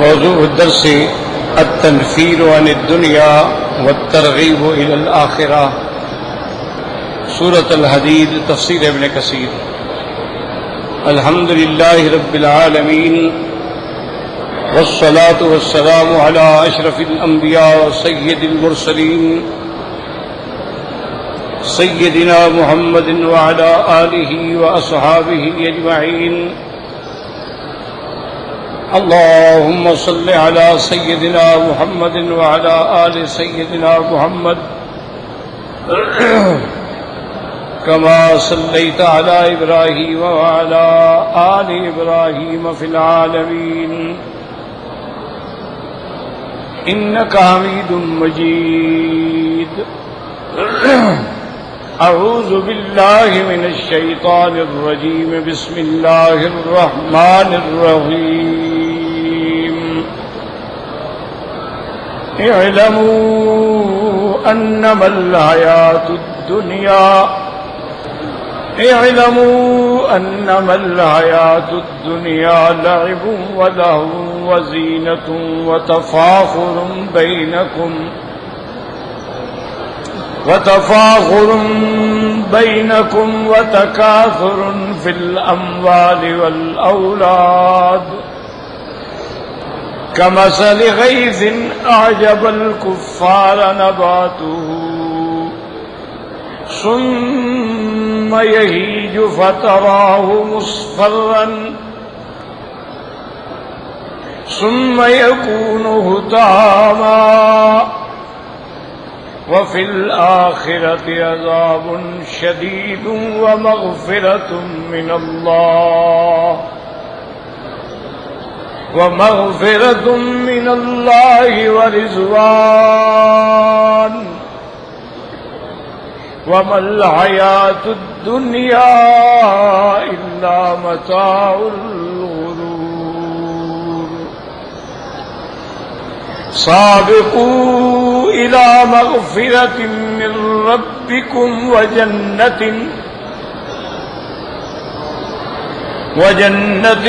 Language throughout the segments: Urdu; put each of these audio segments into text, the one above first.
موضوع الدرس التنفير عن الدنيا والترغيب إلى الآخرة. سورة الحديد، تفسير ابن كثير. الحمد لله رب العالمين، والصلاة والسلام على أشرف الأنبياء وسيد المرسلين سيدنا محمد وعلى آله وأصحابه أجمعين. اللهم صل على سيدنا محمد وعلى آل سيدنا محمد كما صليت على إبراهيم وعلى آل إبراهيم في العالمين إنك حميد مجيد. أعوذ بالله من الشيطان الرجيم. بسم الله الرحمن الرحيم. اعلموا أنما الحياة الدنيا لعب ولهو وزينة وتفاخر بينكم وتكاثر في الأموال والأولاد كمثل غيث أعجب الكفار نباته ثم يهيج فتراه مصفرا ثم يكون هطاما وفي الآخرة عذاب شديد ومغفرة من الله ورضوان وما الحياة الدنيا إلا متاع الغرور. سابقوا إلى مغفرة من ربكم وجنة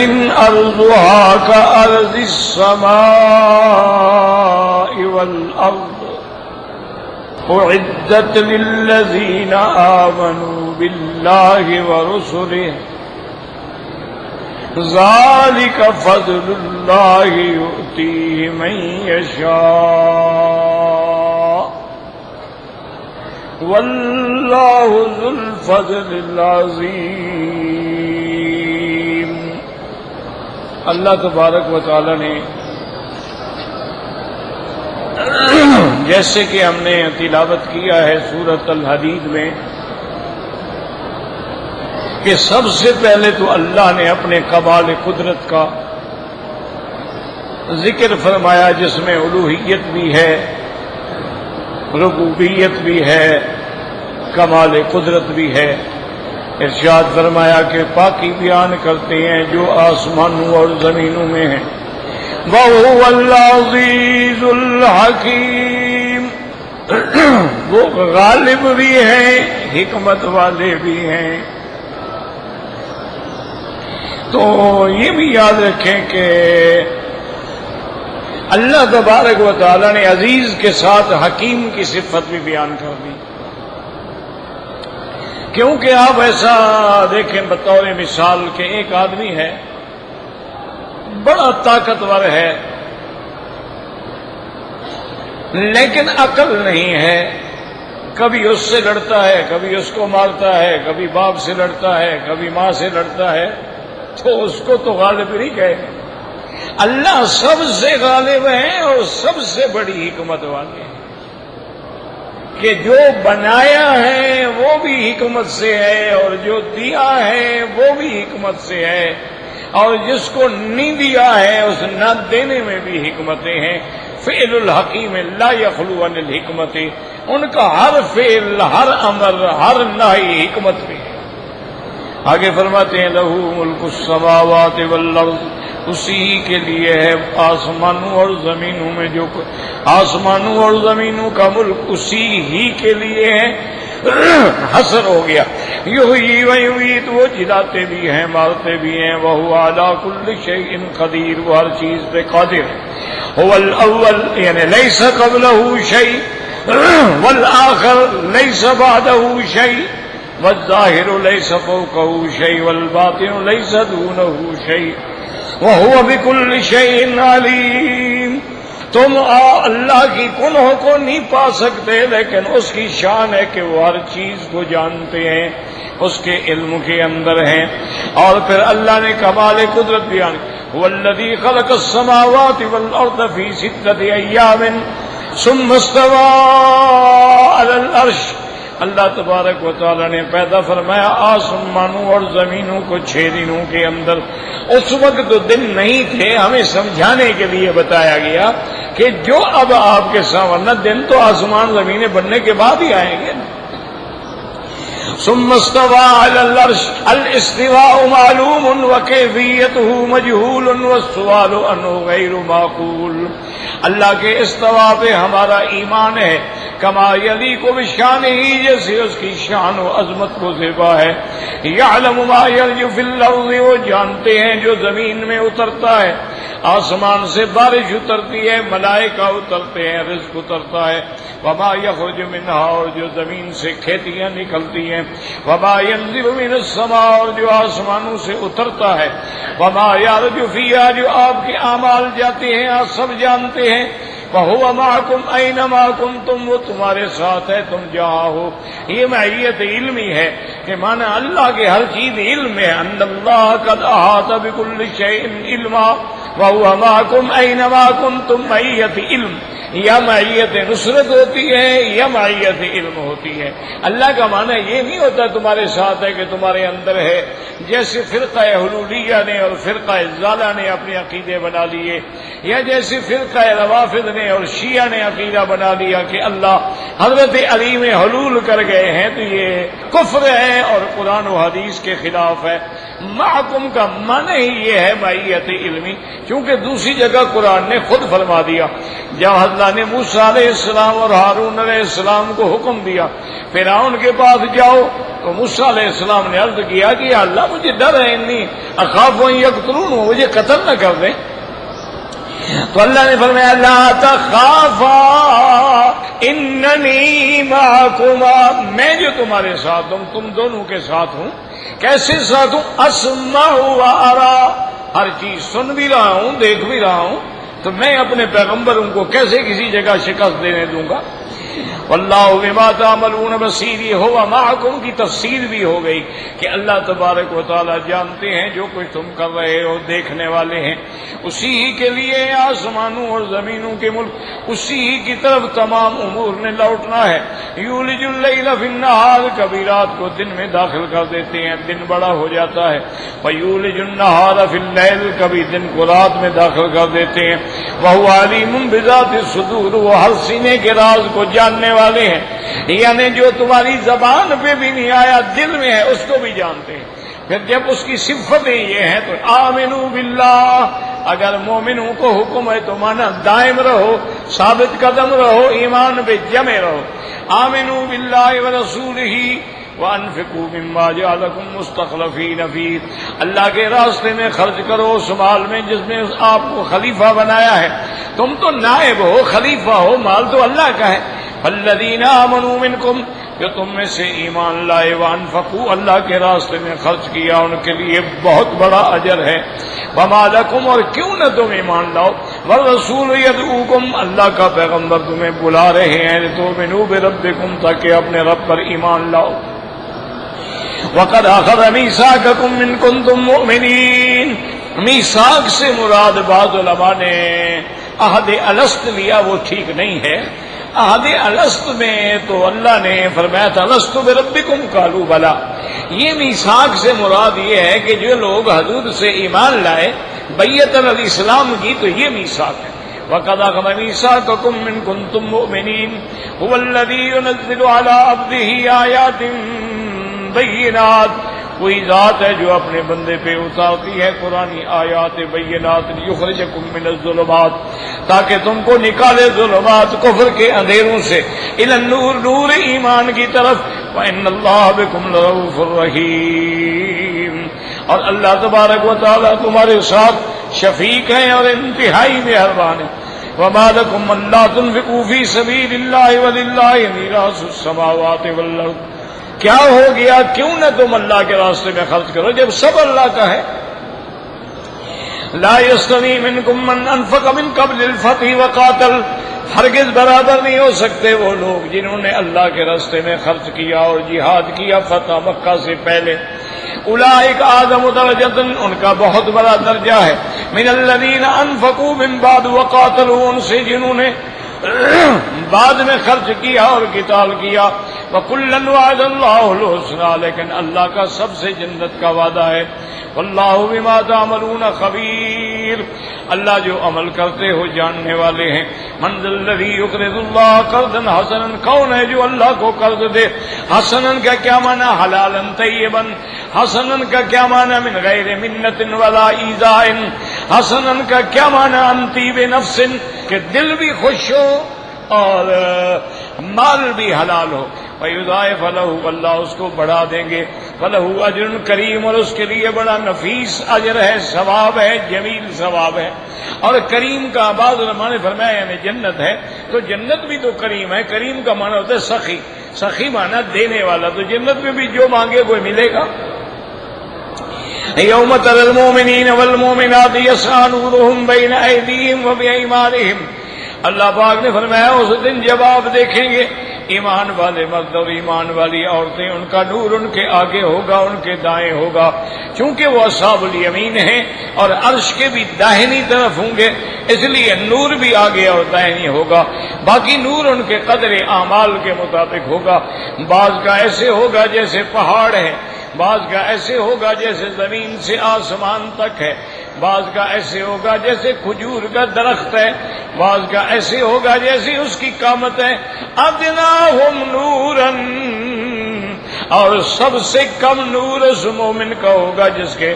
أرضها كأرض السماء والأرض أعدت للذين آمنوا بالله ورسله ذلك فضل الله يؤتيه من يشاء والله ذو الفضل العظيم. اللہ تبارک و تعالی نے جیسے کہ ہم نے تلاوت کیا ہے سورۃ الحدید میں کہ سب سے پہلے تو اللہ نے اپنے کمال قدرت کا ذکر فرمایا، جس میں الوہیت بھی ہے، ربوبیت بھی ہے، کمال قدرت بھی ہے. ارشاد فرمایا کہ پاکی بیان کرتے ہیں جو آسمانوں اور زمینوں میں ہیں. وَهُوَ الْعَزِيزُ الْحَكِيمُ. وہ غالب بھی ہیں، حکمت والے بھی ہیں. تو یہ بھی یاد رکھیں کہ اللہ تبارک و تعالی نے عزیز کے ساتھ حکیم کی صفت بھی بیان کر دی. کیونکہ آپ ایسا دیکھیں بطور مثال کہ ایک آدمی ہے، بڑا طاقتور ہے، لیکن عقل نہیں ہے. کبھی اس سے لڑتا ہے، کبھی اس کو مارتا ہے، کبھی باپ سے لڑتا ہے، کبھی ماں سے لڑتا ہے، تو اس کو تو غالب نہیں کہے. اللہ سب سے غالب ہیں اور سب سے بڑی حکمت والے ہیں کہ جو بنایا ہے وہ بھی حکمت سے ہے اور جو دیا ہے وہ بھی حکمت سے ہے، اور جس کو نہیں دیا ہے اس نہ دینے میں بھی حکمتیں ہیں. فعل الحکیم لا یخلو عن الحکمت. ان کا ہر فعل، ہر امر، ہر نہی حکمت بھی ہے. آگے فرماتے ہیں لہ ملک السماوات والارض. اسی کے لیے ہے آسمانوں اور زمینوں میں، جو آسمانوں اور زمینوں کا ملک اسی ہی کے لیے ہے. حسر ہو گیا. یحیی و یمیت، وہ جلاتے بھی ہیں مارتے بھی ہیں. وہو علی کل شیء قدیر، وہ ہر چیز پہ قادر. هو الاول یعنی لیس قبلہ شیء والآخر لیس بعدہ شیء والظاہر لیس فوقہ شیء والباطن لیس دونہ شیء وہو بکل شیء علیم. تم اللہ کی کنہوں کو نہیں پا سکتے، لیکن اس کی شان ہے کہ وہ ہر چیز کو جانتے ہیں، اس کے علم کے اندر ہیں. اور پھر اللہ نے کمال قدرت بیان کی. هو الذی خلق السماوات والارض فی ستۃ ایام ثم استوى علی العرش. اللہ تبارک و تعالی نے پیدا فرمایا آسمانوں اور زمینوں کو 6 دنوں کے اندر. اس وقت تو دن نہیں تھے، ہمیں سمجھانے کے لیے بتایا گیا کہ جو اب آپ کے سامنے دن تو آسمان زمینیں بننے کے بعد ہی آئیں گے. ثم استوى على العرش. الاستواء معلوم وكيفيته مجهول والسؤال عنه غير معقول. اللہ کے استوا پہ ہمارا ایمان ہے، کما یلیق بشانہ، جیسے اس کی شان و عظمت کو زیبا ہے. یعلم ما یلج فی الارض، وہ جانتے ہیں جو زمین میں اترتا ہے. آسمان سے بارش اترتی ہے، ملائکہ اترتے ہیں، رزق اترتا ہے. وما یخرج منہا، اور جو زمین سے کھیتیاں نکلتی ہیں. وما ینزل من السماء، اور جو آسمانوں سے اترتا ہے. وما یعرج فیہا، جو آپ کے اعمال جاتے ہیں آپ سب جانتے ہیں. وَهُوَ مَعَكُمْ أَيْنَمَا كُنْتُمْ، وہ تمہارے ساتھ ہے تم جہاں ہو. یہ معیت علمی ہے کہ مانا اللہ کے ہر چیز علم ہے. ان اللہ قد احاط بكل شيء علما وَهُوَ مَعَكُمْ أَيْنَمَا كُنْتُمْ. معیت علم یا معیت نصرت ہوتی ہے یا معیت علم ہوتی ہے. اللہ کا معنی یہ نہیں ہوتا تمہارے ساتھ ہے کہ تمہارے اندر ہے، جیسے فرقہ حلولیہ نے اور فرقہ زالہ نے اپنے عقیدے بنا لیے، یا جیسے فرقہ روافض نے اور شیعہ نے عقیدہ بنا لیا کہ اللہ حضرت علی میں حلول کر گئے ہیں. تو یہ کفر ہے اور قرآن و حدیث کے خلاف ہے. معکم کا معنی ہی یہ ہے معیت علمی، کیونکہ دوسری جگہ قرآن نے خود فرما دیا جب اللہ نے موسیٰ علیہ السلام اور ہارون علیہ السلام کو حکم دیا فرعون کے پاس جاؤ، تو موسیٰ علیہ السلام نے عرض کیا کہ یا اللہ مجھے ڈر ہے، انی اخاف ان یقتلون، مجھے قتل نہ کر دیں. تو اللہ نے فرمایا لا تخافا اننی معکما، میں جو تمہارے ساتھ ہوں تم دونوں کے ساتھ ہوں. کیسے ساتھ ہوں؟ اسمع و ارا، ہر چیز سن بھی رہا ہوں دیکھ بھی رہا ہوں. تو میں اپنے پیغمبروں کو کیسے کسی جگہ شکست دینے دوں گا. واللہ بما تعملون بصیر. ہوا معکم کی تفسیر بھی ہو گئی کہ اللہ تبارک و تعالی جانتے ہیں جو کچھ تم کر رہے ہو، دیکھنے والے ہیں. اسی ہی کے لیے آسمانوں اور زمینوں کے ملک، اسی ہی کی طرف تمام امور نے لوٹنا ہے. یولج اللیل فی النہار، کبھی رات کو دن میں داخل کر دیتے ہیں، دن بڑا ہو جاتا ہے. ویولج النہار فی اللیل، کبھی دن کو رات میں داخل کر دیتے ہیں. وہو علیم بذات الصدور، وہ ہر سینے کے راز کو جاننے والے ہیں. یعنی جو تمہاری زبان پہ بھی نہیں آیا دل میں ہے اس کو بھی جانتے ہیں. پھر جب اس کی صفتیں یہ ہیں تو آمنو باللہ، اگر مومنوں کو حکم ہے تو مانا دائم رہو، ثابت قدم رہو، ایمان پہ جمے رہو. آمنو باللہ ورسولہ وانفقوا مما جعلکم مستخلفین فیہ، اللہ کے راستے میں خرچ کرو اس مال میں جس میں آپ کو خلیفہ بنایا ہے. تم تو نائب ہو، خلیفہ ہو، مال تو اللہ کا ہے. فالذین آمنوا منکم، جو تم میں سے ایمان لائے، وانفقوا، اللہ کے راستے میں خرچ کیا، ان کے لیے بہت بڑا اجر ہے. وما لکم، اور کیوں نہ تم ایمان لاؤ، والرسول یدعوکم، اللہ کا پیغمبر تمہیں بلا رہے ہیں، لتؤمنوا بربکم، تاکہ اپنے رب پر ایمان لاؤ. وقد اخذ میثاقکم ان کنتم مؤمنین، میثاق سے مراد بعض علماء نے عہد الست لیا، وہ ٹھیک نہیں ہے. عہد الست میں تو اللہ نے فرمایا تھا الست بربکم قالوا بلا. یہ میثاق سے مراد یہ ہے کہ جو لوگ حضور سے ایمان لائے بیعت الاسلام کی، تو یہ میثاق ہے. وقد اخذ میثاقکم ان کنتم مؤمنین هو الذی ينزل على عبده آیات بینات، وہی ذات ہے جو اپنے بندے پہ اتارتی ہے قرآنی آیات بینات، یخرجکم من الظلمات، تاکہ تم کو نکالے ظلمات کفر کے اندھیروں سے الی النور، نور ایمان کی طرف، وَإِنَّ اللَّهَ بِكُمْ لَرَءُوفٌ رَحِيمٌ، اور اللہ تبارک و تعالی تمہارے ساتھ شفیق ہیں اور انتہائی مہربان ہیں۔ وَمَا لَكُمْ أَلَّا تُنْفِقُوا فِي سَبِيلِ اللَّهِ وَلِلَّهِ مِيرَاثُ السَّمَاوَاتِ وَالْأَرْضِ، کیا ہو گیا کیوں نہ تم اللہ کے راستے میں خرچ کرو جب سب اللہ کا ہے۔ لا يستوي منكم من انفق من قبل الفتح وقاتل، ہرگز برابر نہیں ہو سکتے وہ لوگ جنہوں نے اللہ کے راستے میں خرچ کیا اور جہاد کیا فتح مکہ سے پہلے۔ اولئک اعظم درجۃ، ان کا بہت بڑا درجہ ہے، من الذین انفقوا من بعد وقاتلوا، ان سے جنہوں نے بعد میں خرچ کیا اور قتال کیا۔ وَكُلًّا وَعَدَ اللَّهُ الْحُسْنَىٰ، لیکن اللہ کا سب سے جنت کا وعدہ ہے۔ وَاللَّهُ بِمَا تَعْمَلُونَ خَبِيرٌ، اللہ جو عمل کرتے ہو جاننے والے ہیں۔ مَنْ ذَا الَّذِي يُقْرِضُ اللَّهَ قَرْضًا حَسَنًا، کون ہے جو اللہ کو قرض دے؟ حسنًا کا کیا معنی؟ حلالًا طیبًا۔ حسنًا کا کیا معنی؟ من غیر منت ولا ایذاء۔ حسنًا کا کیا معنی؟ عن طیب نفس، کہ دل بھی خوش ہو اور مال بھی حلال ہو۔ وَيُضَاعِفَ لَهُ، اللہ اس کو بڑھا دیں گے۔ وَلَهُ أَجْرٌ کریم، اور اس کے لیے بڑا نفیس اجر ہے، ثواب ہے، جمیل ثواب ہے۔ اور کریم کا بعض علماء نے فرمایا یعنی جنت ہے تو جنت بھی تو کریم ہے۔ کریم کا معنی ہوتا ہے سخی، سخی معنی دینے والا، تو جنت میں بھی جو مانگے وہ ملے گا۔ یوم تری المؤمنین والمؤمنات یسعی نورهم بین ایدیہم وبایمانہم، اللہ پاک نے فرمایا اس دن جب آپ دیکھیں گے ایمان والے مرد اور ایمان والی عورتیں، ان کا نور ان کے آگے ہوگا، ان کے دائیں ہوگا، چونکہ وہ اصحاب الیمین ہیں اور عرش کے بھی داہنی طرف ہوں گے، اس لیے نور بھی آگے اور داہنی ہوگا۔ باقی نور ان کے قدر اعمال کے مطابق ہوگا، بعض کا ایسے ہوگا جیسے پہاڑ ہے، بعض کا ایسے ہوگا جیسے زمین سے آسمان تک ہے، بعض کا ایسے ہوگا جیسے کھجور کا درخت ہے، بعض کا ایسے ہوگا جیسے اس کی قامت ہے۔ ادناہم نوراً، اور سب سے کم نور اس مومن کا ہوگا جس کے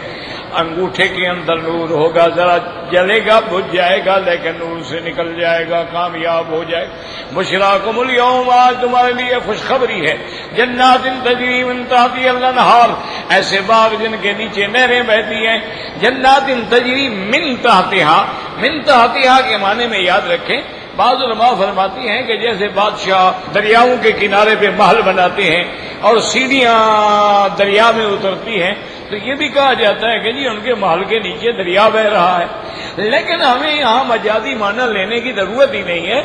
انگوٹھے کے اندر نور ہوگا، ذرا جلے گا بجھ جائے گا لیکن نور سے نکل جائے گا، کامیاب ہو جائے گا۔ بشراکم الیوم، آج تمہارے لیے خوشخبری ہے، جنات تجری من تحتہا الانہار، ایسے باغ جن کے نیچے نہریں بہتی ہیں۔ جنات تجری من تحتہا، من تحتہا کے معنی میں یاد رکھیں، بعض علماء فرماتی ہیں کہ جیسے بادشاہ دریاؤں کے کنارے پہ محل بناتے ہیں اور سیڑھیاں دریا میں اترتی ہیں، تو یہ بھی کہا جاتا ہے کہ جی ان کے محل کے نیچے دریا بہ رہا ہے، لیکن ہمیں یہاں مجازی معنی لینے کی ضرورت ہی نہیں ہے۔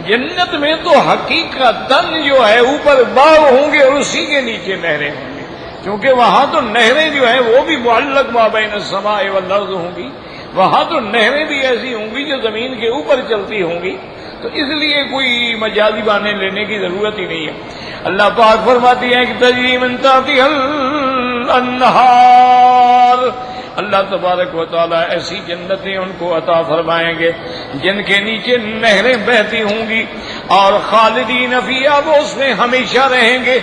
جنت میں تو حقیقتاً جو ہے اوپر باغ ہوں گے اور اسی کے نیچے نہریں ہوں گی، کیونکہ وہاں تو نہریں جو ہیں وہ بھی معلق ما بین السماء والارض ہوں گی، وہاں تو نہریں بھی ایسی ہوں گی جو زمین کے اوپر چلتی ہوں گی، تو اس لیے کوئی مجازی معنی لینے کی ضرورت ہی نہیں ہے۔ اللہ پاک فرماتی ہیں کہ تجری من تحتہا الانہار، اللہ تبارک و تعالیٰ ایسی جنتیں ان کو عطا فرمائیں گے جن کے نیچے نہریں بہتی ہوں گی، اور خالدین فیہا، وہ اس میں ہمیشہ رہیں گے۔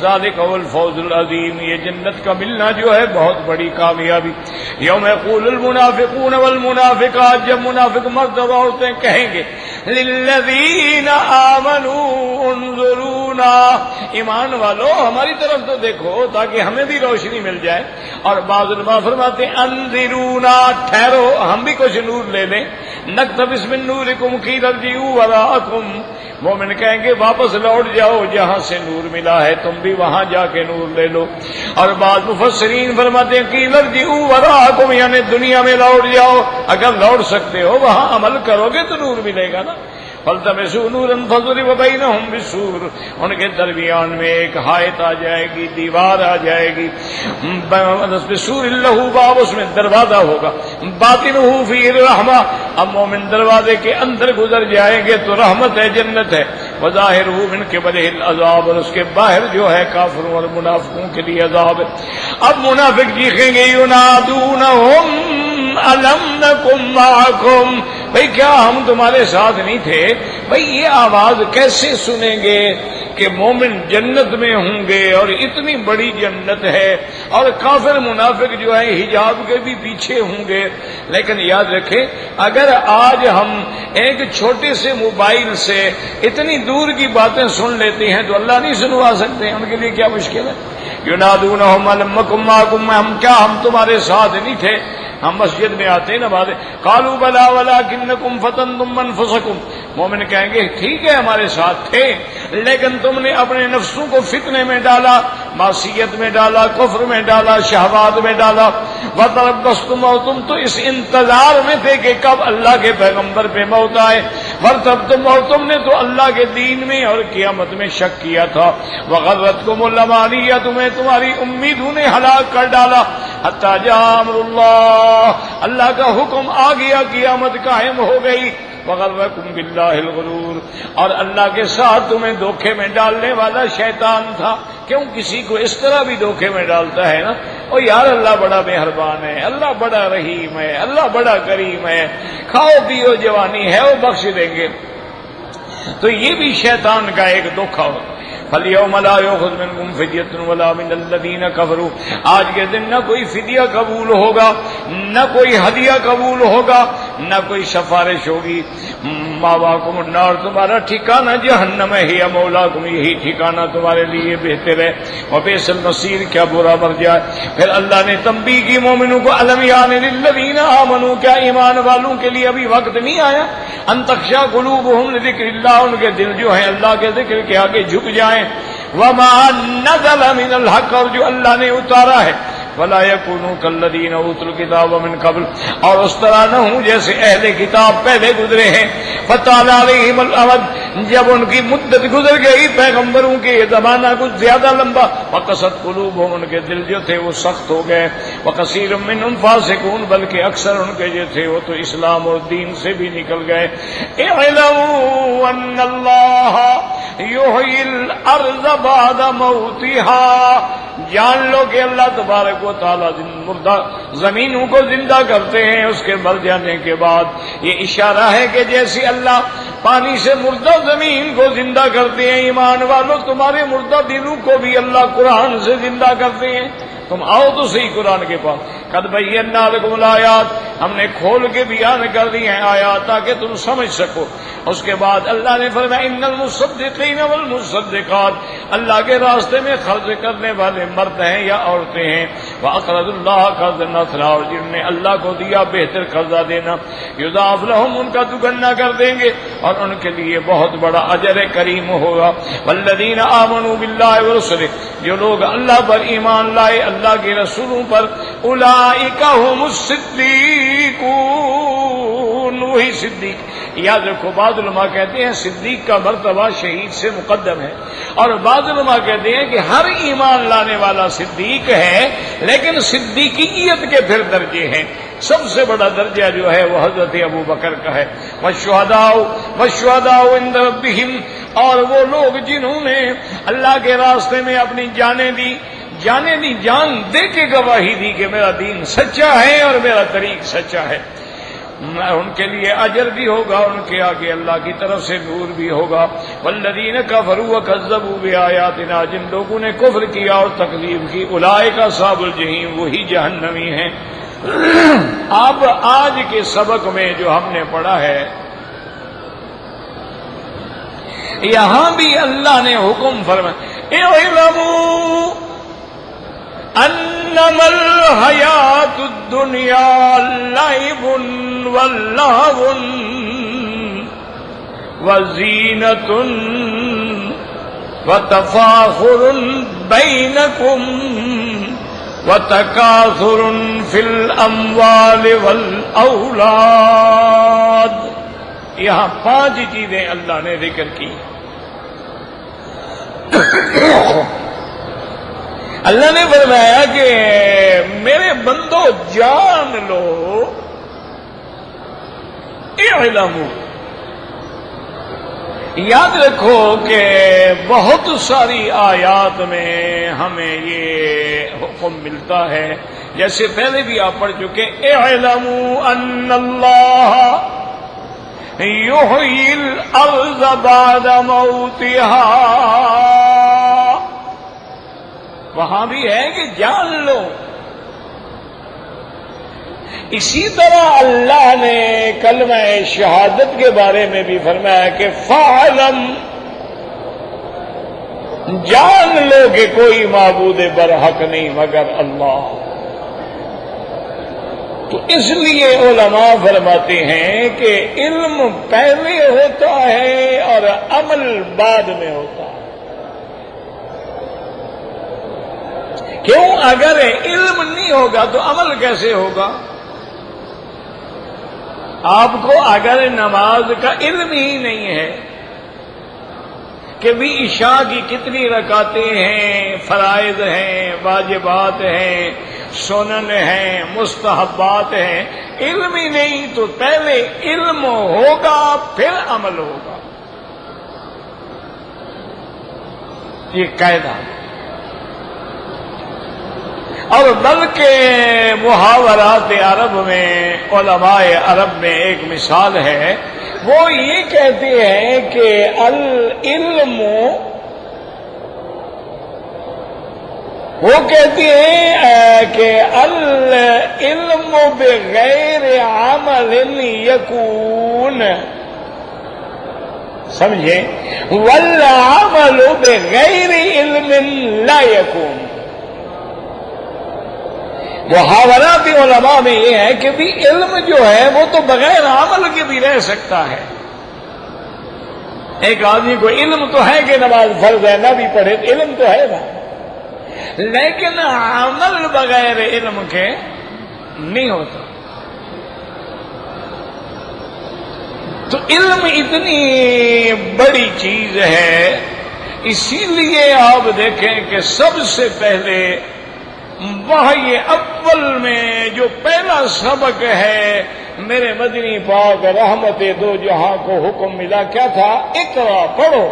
ذالک هو الفوز العظیم، یہ جنت کا ملنا جو ہے بہت بڑی کامیابی۔ یوم یقول المنافقون والمنافقات، جب منافق مرد اور عورتیں کہیں گے للذین آمنوا انظرونا، ایمان والو ہماری طرف تو دیکھو تاکہ ہمیں بھی روشنی مل جائے، اور بعض علماء فرماتے ہیں انذرونا، ٹھہرو ہم بھی کچھ نور لے لیں، نقتبس من نورکم قیل ارجعوا وراءکم، مومن کہیں گے واپس لوٹ جاؤ جہاں سے نور ملا ہے، تم بھی وہاں جا کے نور لے لو۔ اور بعض مفسرین فرماتے ہیں قیل ارجعوا وراءکم، یعنی دنیا میں لوٹ جاؤ، اگر لوٹ سکتے ہو وہاں عمل کرو گے تو نور ملے گا نا۔ فَالْتَمِسُوا نُورًا فَضُرِبَ بَيْنَهُمْ بِالسُّورٍ، ان کے درمیان میں ایک حائط آ جائے گی، دیوار آ جائے گی، بِالسُّورٍ لَهُ بَابٌ، اس میں دروازہ ہوگا، بَاطِنُهُ فِيهِ الرَّحْمَةُ، اب مومن دروازے کے اندر گزر جائیں گے تو رحمت ہے، جنت ہے، وَظَاهِرُهُ مِنْ قِبَلِهِ الْعَذَابُ، اور اس کے باہر جو ہے کافروں اور منافقوں کے لیے عذاب ہے۔ اب منافق چیخیں گے يُنَادُونَهُمْ أَلَمْ نَكُنْ مَعَكُمْ، بھئی کیا ہم تمہارے ساتھ نہیں تھے؟ بھئی یہ آواز کیسے سنیں گے کہ مومن جنت میں ہوں گے اور اتنی بڑی جنت ہے، اور کافر منافق جو ہے حجاب کے بھی پیچھے ہوں گے۔ لیکن یاد رکھیں، اگر آج ہم ایک چھوٹے سے موبائل سے اتنی دور کی باتیں سن لیتے ہیں تو اللہ نہیں سنوا سکتے؟ ان کے لیے کیا مشکل ہے؟ ینادونہم الم نکن معکم، ہم تمہارے ساتھ نہیں تھے؟ ہم مسجد میں آتے نماز، قالوا بلا ولکنکم فتنتم انفسکم، مومن کہیں گے ٹھیک ہے ہمارے ساتھ تھے، لیکن تم نے اپنے نفسوں کو فتنے میں ڈالا، معصیت میں ڈالا، کفر میں ڈالا، شہوات میں ڈالا، وتربصتم، اور تم تو اس انتظار میں تھے کہ کب اللہ کے پیغمبر پہ موت آئے، وارتبتم، اور تم نے تو اللہ کے دین میں اور قیامت میں شک کیا تھا، وغرتکم الامانیہ، تمہیں تمہاری امیدوں نے ہلاک کر ڈالا، حتی جاء امر اللہ کا حکم آ گیا، قیامت قائم ہو گئی، وغرکم باللہ الغرور، اور اللہ کے ساتھ تمہیں دھوکے میں ڈالنے والا شیطان تھا۔ کیوں کسی کو اس طرح بھی دھوکے میں ڈالتا ہے نا، او یار اللہ بڑا مہربان ہے، اللہ بڑا رحیم ہے، اللہ بڑا کریم ہے، کھاؤ پیو جوانی ہے وہ بخش دیں گے، تو یہ بھی شیطان کا ایک دھوکا ہو۔ فَالْيَوْمَ لَا يُؤْخَذُ مِنْكُمْ فِدْيَةٌ وَلَا مِنَ الَّذِينَ كَفَرُوا، آج کے دن نہ کوئی فدیہ قبول ہوگا، نہ کوئی ہدیہ قبول ہوگا، نہ کوئی سفارش ہوگی۔ مَأْوَاكُمُ النَّارُ، تمہارا ٹھکانہ جہنم ہے، ہِیَ مَوْلَاكُمْ، یہی ٹھکانہ تمہارے لیے بہتر ہے، وَبِئْسَ الْمَصِيرُ، کیا برا مرجع ہے۔ پھر اللہ نے تنبیہ کی مومنوں کو، أَلَمْ يَعْنِ لِلَّذِينَ آمَنُوا، کیا ایمان والوں کے لیے ابھی وقت نہیں آیا، أَن تَخْشَعَ قُلُوبُهُمْ لِذِكْرِ اللَّهِ، ان کے دل جو ہیں اللہ کے ذکر کے آگے جھک جائیں، وما نزل من الحق، اور جو اللہ نے اتارا ہے، ولا يكونوا كالذين اوتوا الكتاب من قبل، اور اس طرح نہ ہوں جیسے اہل کتاب پہلے گزرے ہیں، فطال عليهم الامد، جب ان کی مدت گزر گئی پیغمبروں کے یہ زمانہ کچھ زیادہ لمبا، وقست قلوبهم، ان کے دل جو تھے وہ سخت ہو گئے، وكثير منهم فاسقون، بلکہ اکثر ان کے جو تھے وہ تو اسلام اور دین سے بھی نکل گئے۔ اعلموا ان اللہ یحیی الارض بعد موتها، جان لو کہ اللہ تبارک و تعالیٰ مردہ زمینوں کو زندہ کرتے ہیں اس کے مر جانے کے بعد۔ یہ اشارہ ہے کہ جیسے اللہ پانی سے مردہ زمین کو زندہ کرتے ہیں، ایمان والوں تمہارے مردہ دلوں کو بھی اللہ قرآن سے زندہ کرتے ہیں۔ تم آؤ تو صحیح قرآن کے پاس، قد بینا لکم الآیات، ہم نے کھول کے بیان کر دی ہیں آیات تاکہ تم سمجھ سکو۔ اس کے بعد اللہ نے فرمایا ان المصدقین والمصدقات، اللہ کے راستے میں خرچ کرنے والے مرد ہیں یا عورتیں ہیں، وَأَقْرَضُوا اللَّهَ قَرْضًا حَسَنًا، اور جن نے اللہ کو دیا بہتر قرضہ دینا، یضاعف لهم، ان کا دوگنا کر دیں گے اور ان کے لیے بہت بڑا اجر کریم ہوگا۔ والذین آمنوا باللہ ورسلہ، جو لوگ اللہ پر ایمان لائے، اللہ کے رسولوں پر، اولئک هم الصدیقون، وہی صدیق۔ یاد رکھو بعض علماء کہتے ہیں صدیق کا مرتبہ شہید سے مقدم ہے، اور بعض علماء کہتے ہیں کہ ہر ایمان لانے والا صدیق ہے، لیکن صدیقیت کے پھر درجے ہیں۔ سب سے بڑا درجہ جو ہے وہ حضرت ابو بکر کا ہے۔ والشہداء عند ربہم، اور وہ لوگ جنہوں نے اللہ کے راستے میں اپنی جانیں دی، جان دے کے گواہی دی کہ میرا دین سچا ہے اور میرا طریق سچا ہے، ان کے لیے اجر بھی ہوگا، ان کے آگے اللہ کی طرف سے نور بھی ہوگا۔ والذین کفروا وکذبوا بآیاتنا، جن لوگوں نے کفر کیا اور تکذیب کی، اولئک اصحاب الجحیم، وہی جہنمی ہیں۔ اب آج کے سبق میں جو ہم نے پڑھا ہے، یہاں بھی اللہ نے حکم فرمایا اعلموا انما الحیات الدنیا لعب ولہو وزینۃ وتفاخر بینکم وتکاثر فی الاموال والاولاد۔ یہاں 5 چیزیں اللہ نے ذکر کی۔ اللہ نے فرمایا کہ میرے بندو جان لو، اعلموا، یاد رکھو کہ بہت ساری آیات میں ہمیں یہ حکم ملتا ہے، جیسے پہلے بھی آپ پڑھ چکے، اعلموا ان اللہ یحیی الارض بعد موتها، وہاں بھی ہے کہ جان لو۔ اسی طرح اللہ نے کلمہ شہادت کے بارے میں بھی فرمایا کہ فاعلم، جان لو کہ کوئی معبود برحق نہیں مگر اللہ۔ تو اس لیے علماء فرماتے ہیں کہ علم پہلے ہوتا ہے اور عمل بعد میں ہوتا ہے۔ کیوں؟ اگر علم نہیں ہوگا تو عمل کیسے ہوگا؟ آپ کو اگر نماز کا علم ہی نہیں ہے کہ بھی عشاء کی کتنی رکعتیں ہیں، فرائض ہیں، واجبات ہیں، سنن ہیں، مستحبات ہیں، علم ہی نہیں تو پہلے علم ہوگا پھر عمل ہوگا، یہ قاعدہ۔ اور بلکہ محاورات عرب میں، علماء عرب میں ایک مثال ہے، وہ یہ کہتے ہیں کہ العلم، وہ کہتے ہیں کہ العلم بغیر عمل یکون، سمجھیں، والعمل بغیر علم لا یکون۔ محاورات علماء میں یہ ہے کہ بھی علم جو ہے وہ تو بغیر عمل کے بھی رہ سکتا ہے۔ ایک آدمی کو علم تو ہے کہ نماز فرض ہے، نہ بھی پڑھے، علم تو ہے نا، لیکن عمل بغیر علم کے نہیں ہوتا۔ تو علم اتنی بڑی چیز ہے، اسی لیے آپ دیکھیں کہ سب سے پہلے وحی اول میں جو پہلا سبق ہے، میرے مدنی پاک رحمت دو جہاں کو حکم ملا، کیا تھا؟ اقرا، پڑھو۔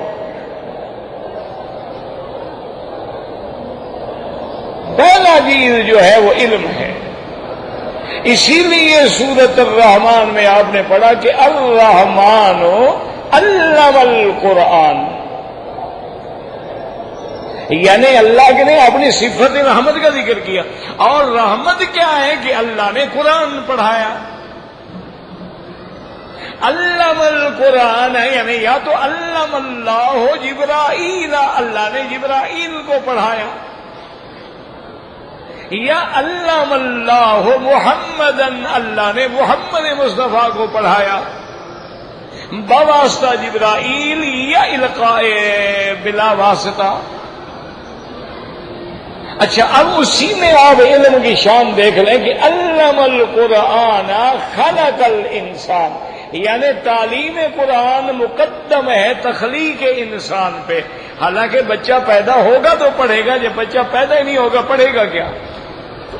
پہلا چیز جو ہے وہ علم ہے۔ اسی لیے سورۃ الرحمن میں آپ نے پڑھا کہ الرحمن علم القرآن، یعنی اللہ کے نے اپنی صفت رحمت کا ذکر کیا، اور رحمت کیا ہے کہ اللہ نے قرآن پڑھایا۔ علم القرآن ہے، یعنی یا تو علم اللہ جبرائیل، اللہ نے جبرائیل کو پڑھایا، یا علم اللہ محمدن، اللہ نے محمد مصطفیٰ کو پڑھایا بواسطہ جبرائیل یا القاء بلا واسطہ۔ اچھا، اب اسی میں آپ علم کی شان دیکھ لیں کہ علم القرآن خلق الانسان، یعنی تعلیم قرآن مقدم ہے تخلیق انسان پہ۔ حالانکہ بچہ پیدا ہوگا تو پڑھے گا، جب بچہ پیدا ہی نہیں ہوگا پڑھے گا کیا؟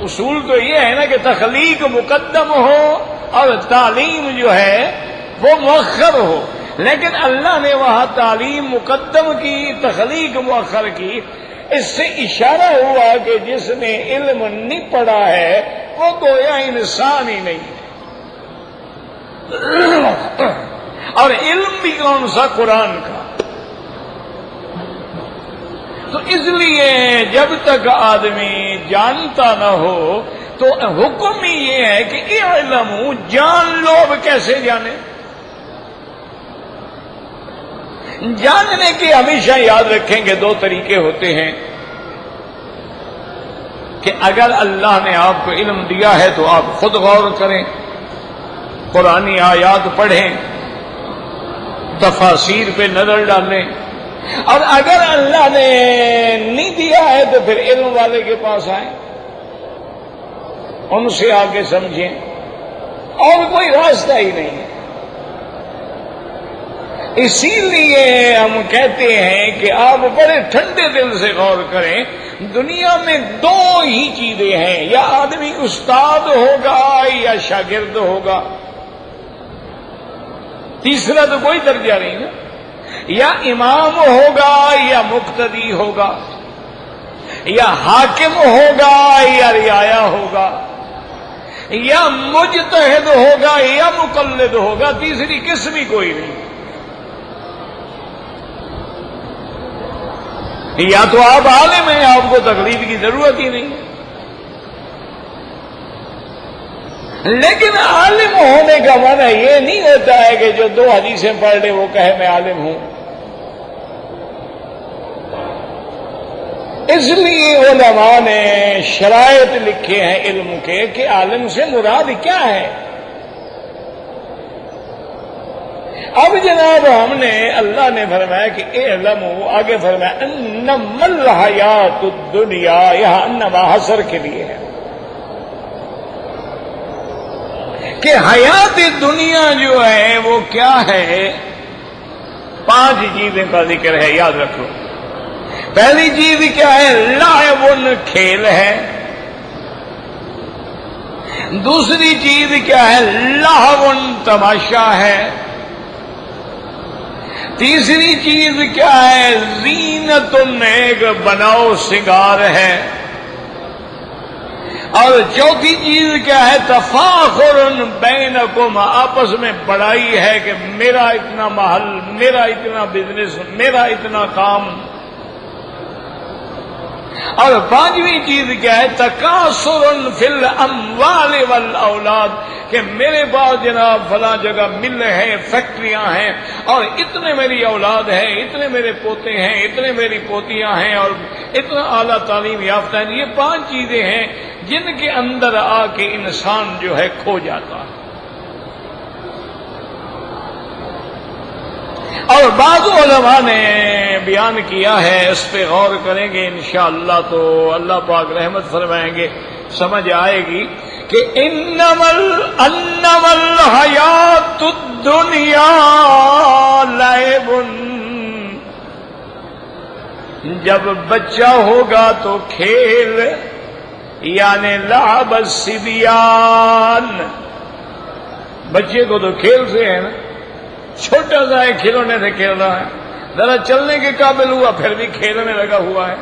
اصول تو یہ ہے نا کہ تخلیق مقدم ہو اور تعلیم جو ہے وہ مؤخر ہو، لیکن اللہ نے وہاں تعلیم مقدم کی، تخلیق مؤخر کی۔ اس سے اشارہ ہوا کہ جس نے علم نہیں پڑھا ہے وہ گویا انسان ہی نہیں ہے۔ اور علم بھی کون سا؟ قرآن کا۔ تو اس لیے جب تک آدمی جانتا نہ ہو تو حکم ہی یہ ہے کہ علم جان لو۔ اب کیسے جانے؟ جاننے کے ہمیشہ یاد رکھیں کہ دو طریقے ہوتے ہیں کہ اگر اللہ نے آپ کو علم دیا ہے تو آپ خود غور کریں، قرآنی آیات پڑھیں، تفاسیر پہ نظر ڈالیں، اور اگر اللہ نے نہیں دیا ہے تو پھر علم والے کے پاس آئیں، ان سے آ کے سمجھیں، اور کوئی راستہ ہی نہیں ہے۔ اسی لیے ہم کہتے ہیں کہ آپ بڑے ٹھنڈے دل سے غور کریں، دنیا میں دو ہی چیزیں ہیں، یا آدمی استاد ہوگا یا شاگرد ہوگا، تیسرا تو کوئی درجہ نہیں نا، یا امام ہوگا یا مقتدی ہوگا، یا حاکم ہوگا یا رعایا ہوگا۔ یا مجتہد ہوگا یا مقلد ہوگا، تیسری قسم ہی کوئی نہیں۔ یا تو آپ عالم ہیں، آپ کو تقلید کی ضرورت ہی نہیں، لیکن عالم ہونے کا معنی یہ نہیں ہوتا ہے کہ جو 2 حدیثیں پڑھ لے وہ کہے میں عالم ہوں۔ اس لیے علماء نے شرائط لکھے ہیں علم کے کہ عالم سے مراد کیا ہے۔ اب جناب ہم نے اللہ نے فرمایا کہ اعلموا، آگے فرمایا انما الحیات الدنیا، یہاں انما حصر کے لیے ہے کہ حیات دنیا جو ہے وہ کیا ہے۔ 5 چیزیں کا ذکر ہے، یاد رکھو۔ پہلی چیز کیا ہے؟ لعب، کھیل ہے۔ دوسری چیز کیا ہے؟ لہو، تماشا ہے۔ تیسری چیز کیا ہے؟ زینت، ایک بناؤ سنگار ہے۔ اور چوتھی چیز کیا ہے؟ تفاخر بینکم، آپس میں بڑائی ہے کہ میرا اتنا محل، میرا اتنا بزنس، میرا اتنا کام۔ اور 5ویں چیز کیا ہے؟ تکاثر فی الاموال والاولاد، کہ میرے پاس جناب فلاں جگہ مل ہے، فیکٹریاں ہیں، اور اتنے میری اولاد ہے، اتنے میرے پوتے ہیں، اتنے میری پوتیاں ہیں، اور اتنا اعلیٰ تعلیم یافتہ ہیں۔ یہ 5 چیزیں ہیں جن کے اندر آ کے انسان جو ہے کھو جاتا ہے۔ اور بعض علماء نے بیان کیا ہے، اس پہ غور کریں گے انشاءاللہ تو اللہ پاک رحمت فرمائیں گے، سمجھ آئے گی کہ انما الحیات الدنیا لعب، جب بچہ ہوگا تو کھیل، یعنی لعب الصبیان، بچے کو تو کھیل سے ہے نا، چھوٹا سا ہے کھلونے سے کھیل رہا ہے، ذرا چلنے کے قابل ہوا پھر بھی کھیل میں لگا ہوا ہے،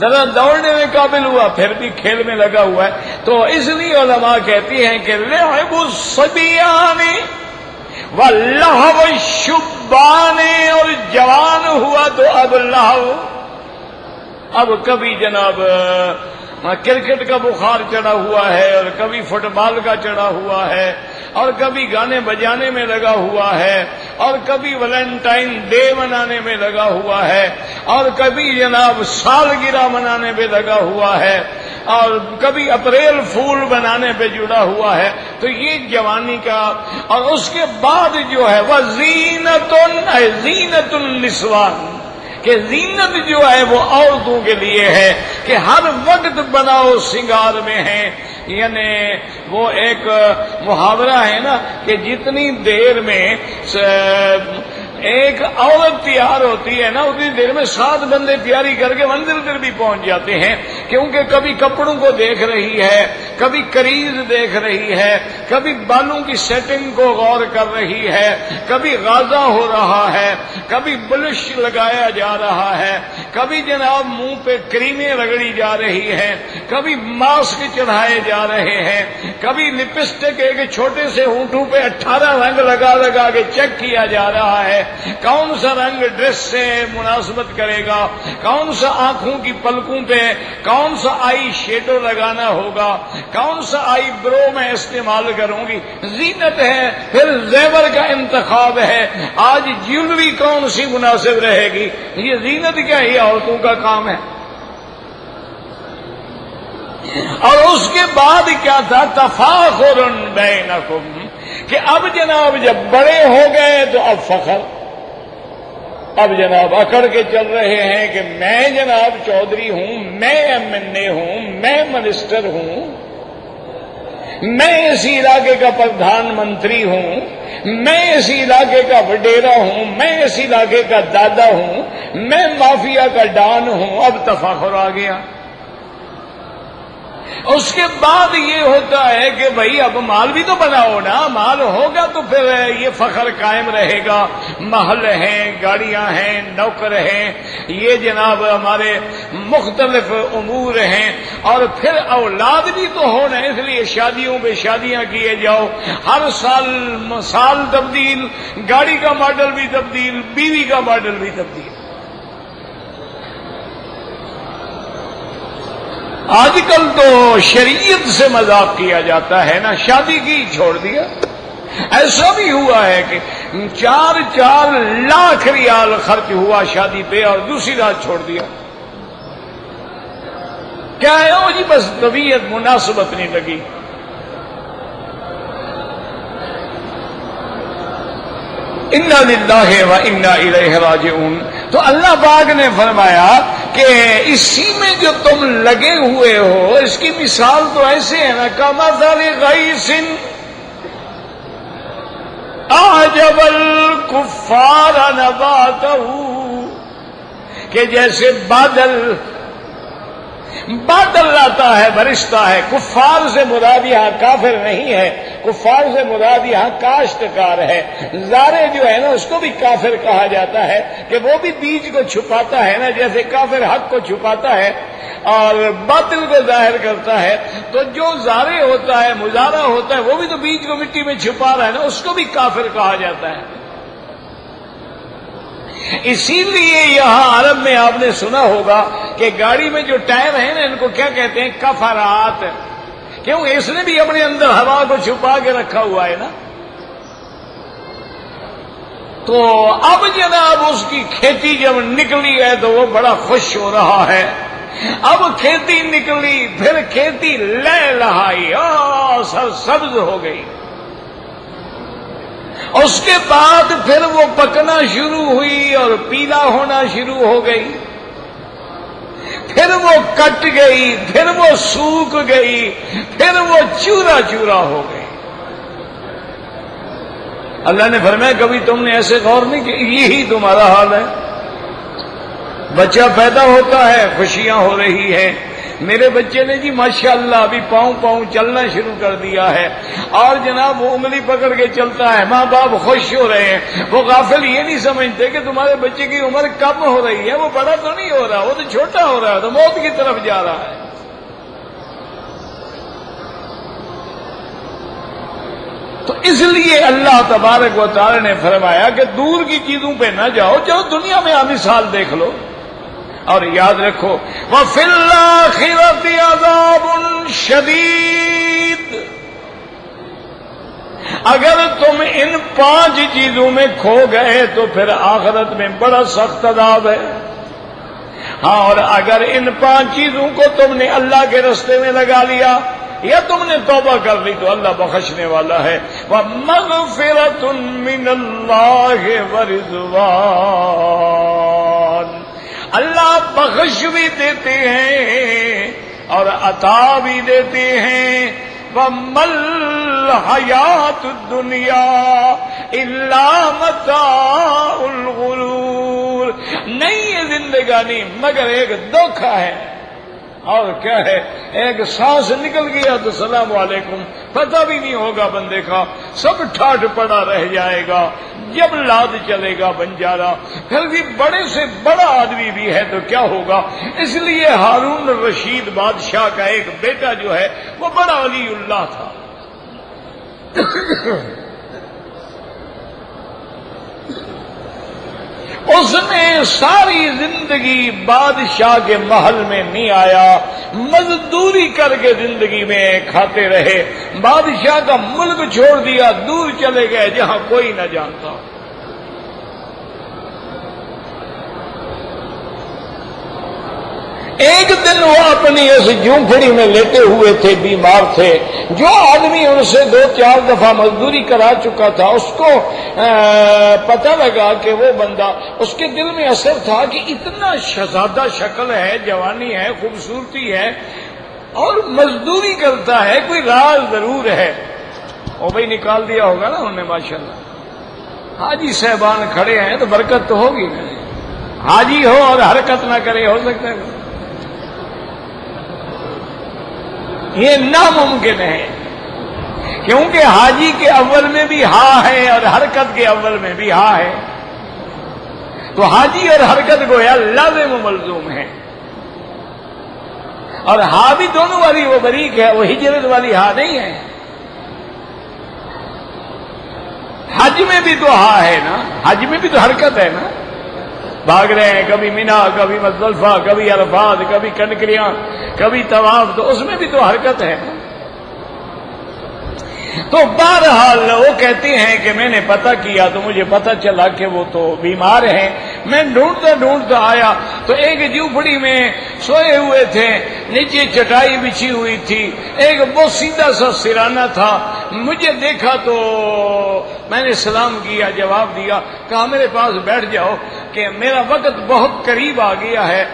ذرا دوڑنے میں قابل ہوا پھر بھی کھیل میں لگا ہوا ہے۔ تو اس لیے علماء کہتی ہیں کہ لعب الصبیان واللہو الشبان، اور جوان ہوا تو اب لہو، اب کبھی جناب کرکٹ کا بخار چڑھا ہوا ہے، اور کبھی فٹ بال کا چڑھا ہوا ہے، اور کبھی گانے بجانے میں لگا ہوا ہے، اور کبھی ویلنٹائن ڈے منانے میں لگا ہوا ہے، اور کبھی جناب سالگرہ منانے پہ لگا ہوا ہے، اور کبھی اپریل فول بنانے پہ جڑا ہوا ہے۔ تو یہ جوانی کا، اور اس کے بعد جو ہے وہ زینت النسوان، کہ زینت جو ہے وہ عورتوں کے لیے ہے، کہ ہر وقت بناؤ سنگار میں ہے۔ یعنی وہ ایک محاورہ ہے نا کہ جتنی دیر میں ایک عورت تیار ہوتی ہے نا، اتنی دیر میں 7 بندے تیاری کر کے منزل پر بھی پہنچ جاتے ہیں، کیونکہ کبھی کپڑوں کو دیکھ رہی ہے، کبھی کریز دیکھ رہی ہے، کبھی بالوں کی سیٹنگ کو غور کر رہی ہے، کبھی غازہ ہو رہا ہے، کبھی بلش لگایا جا رہا ہے، کبھی جناب منہ پہ کریمیں رگڑی جا رہی ہیں، کبھی ماسک چڑھائے جا رہے ہیں، کبھی لپسٹک ایک چھوٹے سے ہونٹوں پہ 18 رنگ لگا لگا کے چیک کیا جا رہا ہے، کون سا رنگ ڈریس سے مناسبت کرے گا، کون سا آنکھوں کی پلکوں پہ، کون سا آئی شیڈو لگانا ہوگا، کون سا آئی برو میں استعمال کروں گی۔ زینت ہے، پھر زیور کا انتخاب ہے، آج جیولری کون سی مناسب رہے گی۔ یہ زینت کیا ہے؟ عورتوں کا کام ہے۔ اور اس کے بعد کیا تھا؟ تفاخر بینکم، کہ اب جناب جب بڑے ہو گئے تو اب فخر، اب جناب اکڑ کے چل رہے ہیں کہ میں جناب چودھری ہوں، میں ایم این اے ہوں، میں منسٹر ہوں، میں اس علاقے کا پردھان منتری ہوں، میں اس علاقے کا وڈیرا ہوں، میں اس علاقے کا دادا ہوں، میں مافیا کا ڈان ہوں۔ اب تفاخر آ گیا۔ اس کے بعد یہ ہوتا ہے کہ بھئی اب مال بھی تو بناؤ نا، مال ہوگا تو پھر یہ فخر قائم رہے گا، محل ہیں، گاڑیاں ہیں، نوکر ہیں، یہ جناب ہمارے مختلف امور ہیں، اور پھر اولاد بھی تو ہونا، اس لیے شادیوں پہ شادیاں کیے جاؤ، ہر سال تبدیل، گاڑی کا ماڈل بھی تبدیل، بیوی کا ماڈل بھی تبدیل۔ آج کل تو شریعت سے مذاق کیا جاتا ہے نا، شادی کی چھوڑ دیا۔ ایسا بھی ہوا ہے کہ 4 لاکھ ریال خرچ ہوا شادی پہ اور دوسری رات چھوڑ دیا۔ کیا ہے وہ جی؟ بس طبیعت مناسبت نہیں لگی۔ انا للہ و انا الیہ راجعون۔ تو اللہ پاک نے فرمایا کہ اسی میں جو تم لگے ہوئے ہو، اس کی مثال تو ایسے ہے نا، کمثل غیث اعجب الکفار نباتہ، کہ جیسے بادل لاتا ہے، برستا ہے۔ کفار سے مراد یہاں کافر نہیں ہے، کفار سے مراد یہاں کاشتکار ہے۔ زارع جو ہے نا اس کو بھی کافر کہا جاتا ہے، کہ وہ بھی بیج کو چھپاتا ہے نا، جیسے کافر حق کو چھپاتا ہے اور باطل کو ظاہر کرتا ہے، تو جو زارع ہوتا ہے، مزارع ہوتا ہے، وہ بھی تو بیج کو مٹی میں چھپا رہا ہے نا، اس کو بھی کافر کہا جاتا ہے۔ اسی لیے یہاں عرب میں آپ نے سنا ہوگا کہ گاڑی میں جو ٹائر ہیں نا، ان کو کیا کہتے ہیں؟ کفرات۔ کیوں؟ اس نے بھی اپنے اندر ہوا کو چھپا کے رکھا ہوا ہے نا۔ تو اب جناب اس کی کھیتی جب نکلی ہے تو وہ بڑا خوش ہو رہا ہے۔ اب کھیتی نکلی، پھر کھیتی لہلہائی اور سرسبز ہو گئی۔ اس کے بعد پھر وہ پکنا شروع ہوئی اور پیلا ہونا شروع ہو گئی، پھر وہ کٹ گئی، پھر وہ سوکھ گئی، پھر وہ چورا چورا ہو گئی۔ اللہ نے فرمایا کبھی تم نے ایسے غور نہیں کہ یہی تمہارا حال ہے؟ بچہ پیدا ہوتا ہے، خوشیاں ہو رہی ہیں، میرے بچے نے جی ماشاءاللہ ابھی پاؤں چلنا شروع کر دیا ہے، اور جناب وہ انگلی پکڑ کے چلتا ہے، ماں باپ خوش ہو رہے ہیں۔ وہ غافل یہ نہیں سمجھتے کہ تمہارے بچے کی عمر کم ہو رہی ہے، وہ بڑا تو نہیں ہو رہا، وہ تو چھوٹا ہو رہا ہے، تو موت کی طرف جا رہا ہے۔ تو اس لیے اللہ تبارک و تعالی نے فرمایا کہ دور کی چیزوں پہ نہ جاؤ، چلو دنیا میں مثال دیکھ لو، اور یاد رکھو وَفِي الْآخِرَةِ عَذَابٌ شَدِيدٌ۔ اگر تم ان 5 چیزوں میں کھو گئے تو پھر آخرت میں بڑا سخت عذاب ہے۔ ہاں، اور اگر ان 5 چیزوں کو تم نے اللہ کے رستے میں لگا لیا یا تم نے توبہ کر لی تو اللہ بخشنے والا ہے۔ وَمَغْفِرَةٌ مِّنَ اللَّهِ وَرِضْوَانٌ۔ اللہ بخش بھی دیتے ہیں اور عطا بھی دیتے ہیں۔ وَمَا الْحَيَاةُ الدُّنْيَا إِلَّا مَتَاعُ الْغُرُورِ۔ نہیں یہ زندگانی مگر ایک دھوکہ ہے، اور کیا ہے؟ ایک سانس نکل گیا تو السلام علیکم، پتہ بھی نہیں ہوگا بندے کا، سب ٹھاٹھ پڑا رہ جائے گا، جب لاد چلے گا بنجارا، پھر بھی بڑے سے بڑا آدمی بھی ہے تو کیا ہوگا؟ اس لیے ہارون الرشید بادشاہ کا ایک بیٹا جو ہے وہ بڑا ولی اللہ تھا۔ اس نے ساری زندگی بادشاہ کے محل میں نہیں آیا، مزدوری کر کے زندگی میں کھاتے رہے، بادشاہ کا ملک چھوڑ دیا، دور چلے گئے جہاں کوئی نہ جانتا۔ ایک دن وہ اپنی اس جھونپڑی میں لیٹے ہوئے تھے، بیمار تھے۔ جو آدمی ان سے 2-4 دفعہ مزدوری کرا چکا تھا اس کو پتہ لگا کہ وہ بندہ، اس کے دل میں اثر تھا کہ اتنا شہزادہ شکل ہے، جوانی ہے، خوبصورتی ہے، اور مزدوری کرتا ہے، کوئی راز ضرور ہے۔ وہ بھائی نکال دیا ہوگا نا انہوں نے ماشاءاللہ۔ حاجی صاحبان کھڑے ہیں تو برکت تو ہوگی نا، حاجی ہو اور حرکت نہ کرے، ہو سکتا ہے؟ یہ ناممکن ہے، کیونکہ حاجی کے اول میں بھی ہا ہے اور حرکت کے اول میں بھی ہا ہے، تو حاجی اور حرکت گویا لازم و ملزوم ہے، اور ہا بھی دونوں والی وہ بریک ہے، وہ ہجرت والی ہا نہیں ہے۔ حج میں بھی تو ہا ہے نا، حج میں بھی تو حرکت ہے نا، بھاگ رہے ہیں، کبھی مینا، کبھی مزدلفہ، کبھی عرفات، کبھی کنکریاں، کبھی طواف، تو اس میں بھی تو حرکت ہے نا۔ تو بہرحال وہ کہتے ہیں کہ میں نے پتہ کیا تو مجھے پتہ چلا کہ وہ تو بیمار ہیں۔ میں ڈھونڈتا آیا تو ایک جھوپڑی میں سوئے ہوئے تھے، نیچے چٹائی بچھی ہوئی تھی، ایک بہت سیدھا سا سرانہ تھا۔ مجھے دیکھا تو میں نے سلام کیا، جواب دیا، کہا میرے پاس بیٹھ جاؤ کہ میرا وقت بہت قریب آ گیا ہے،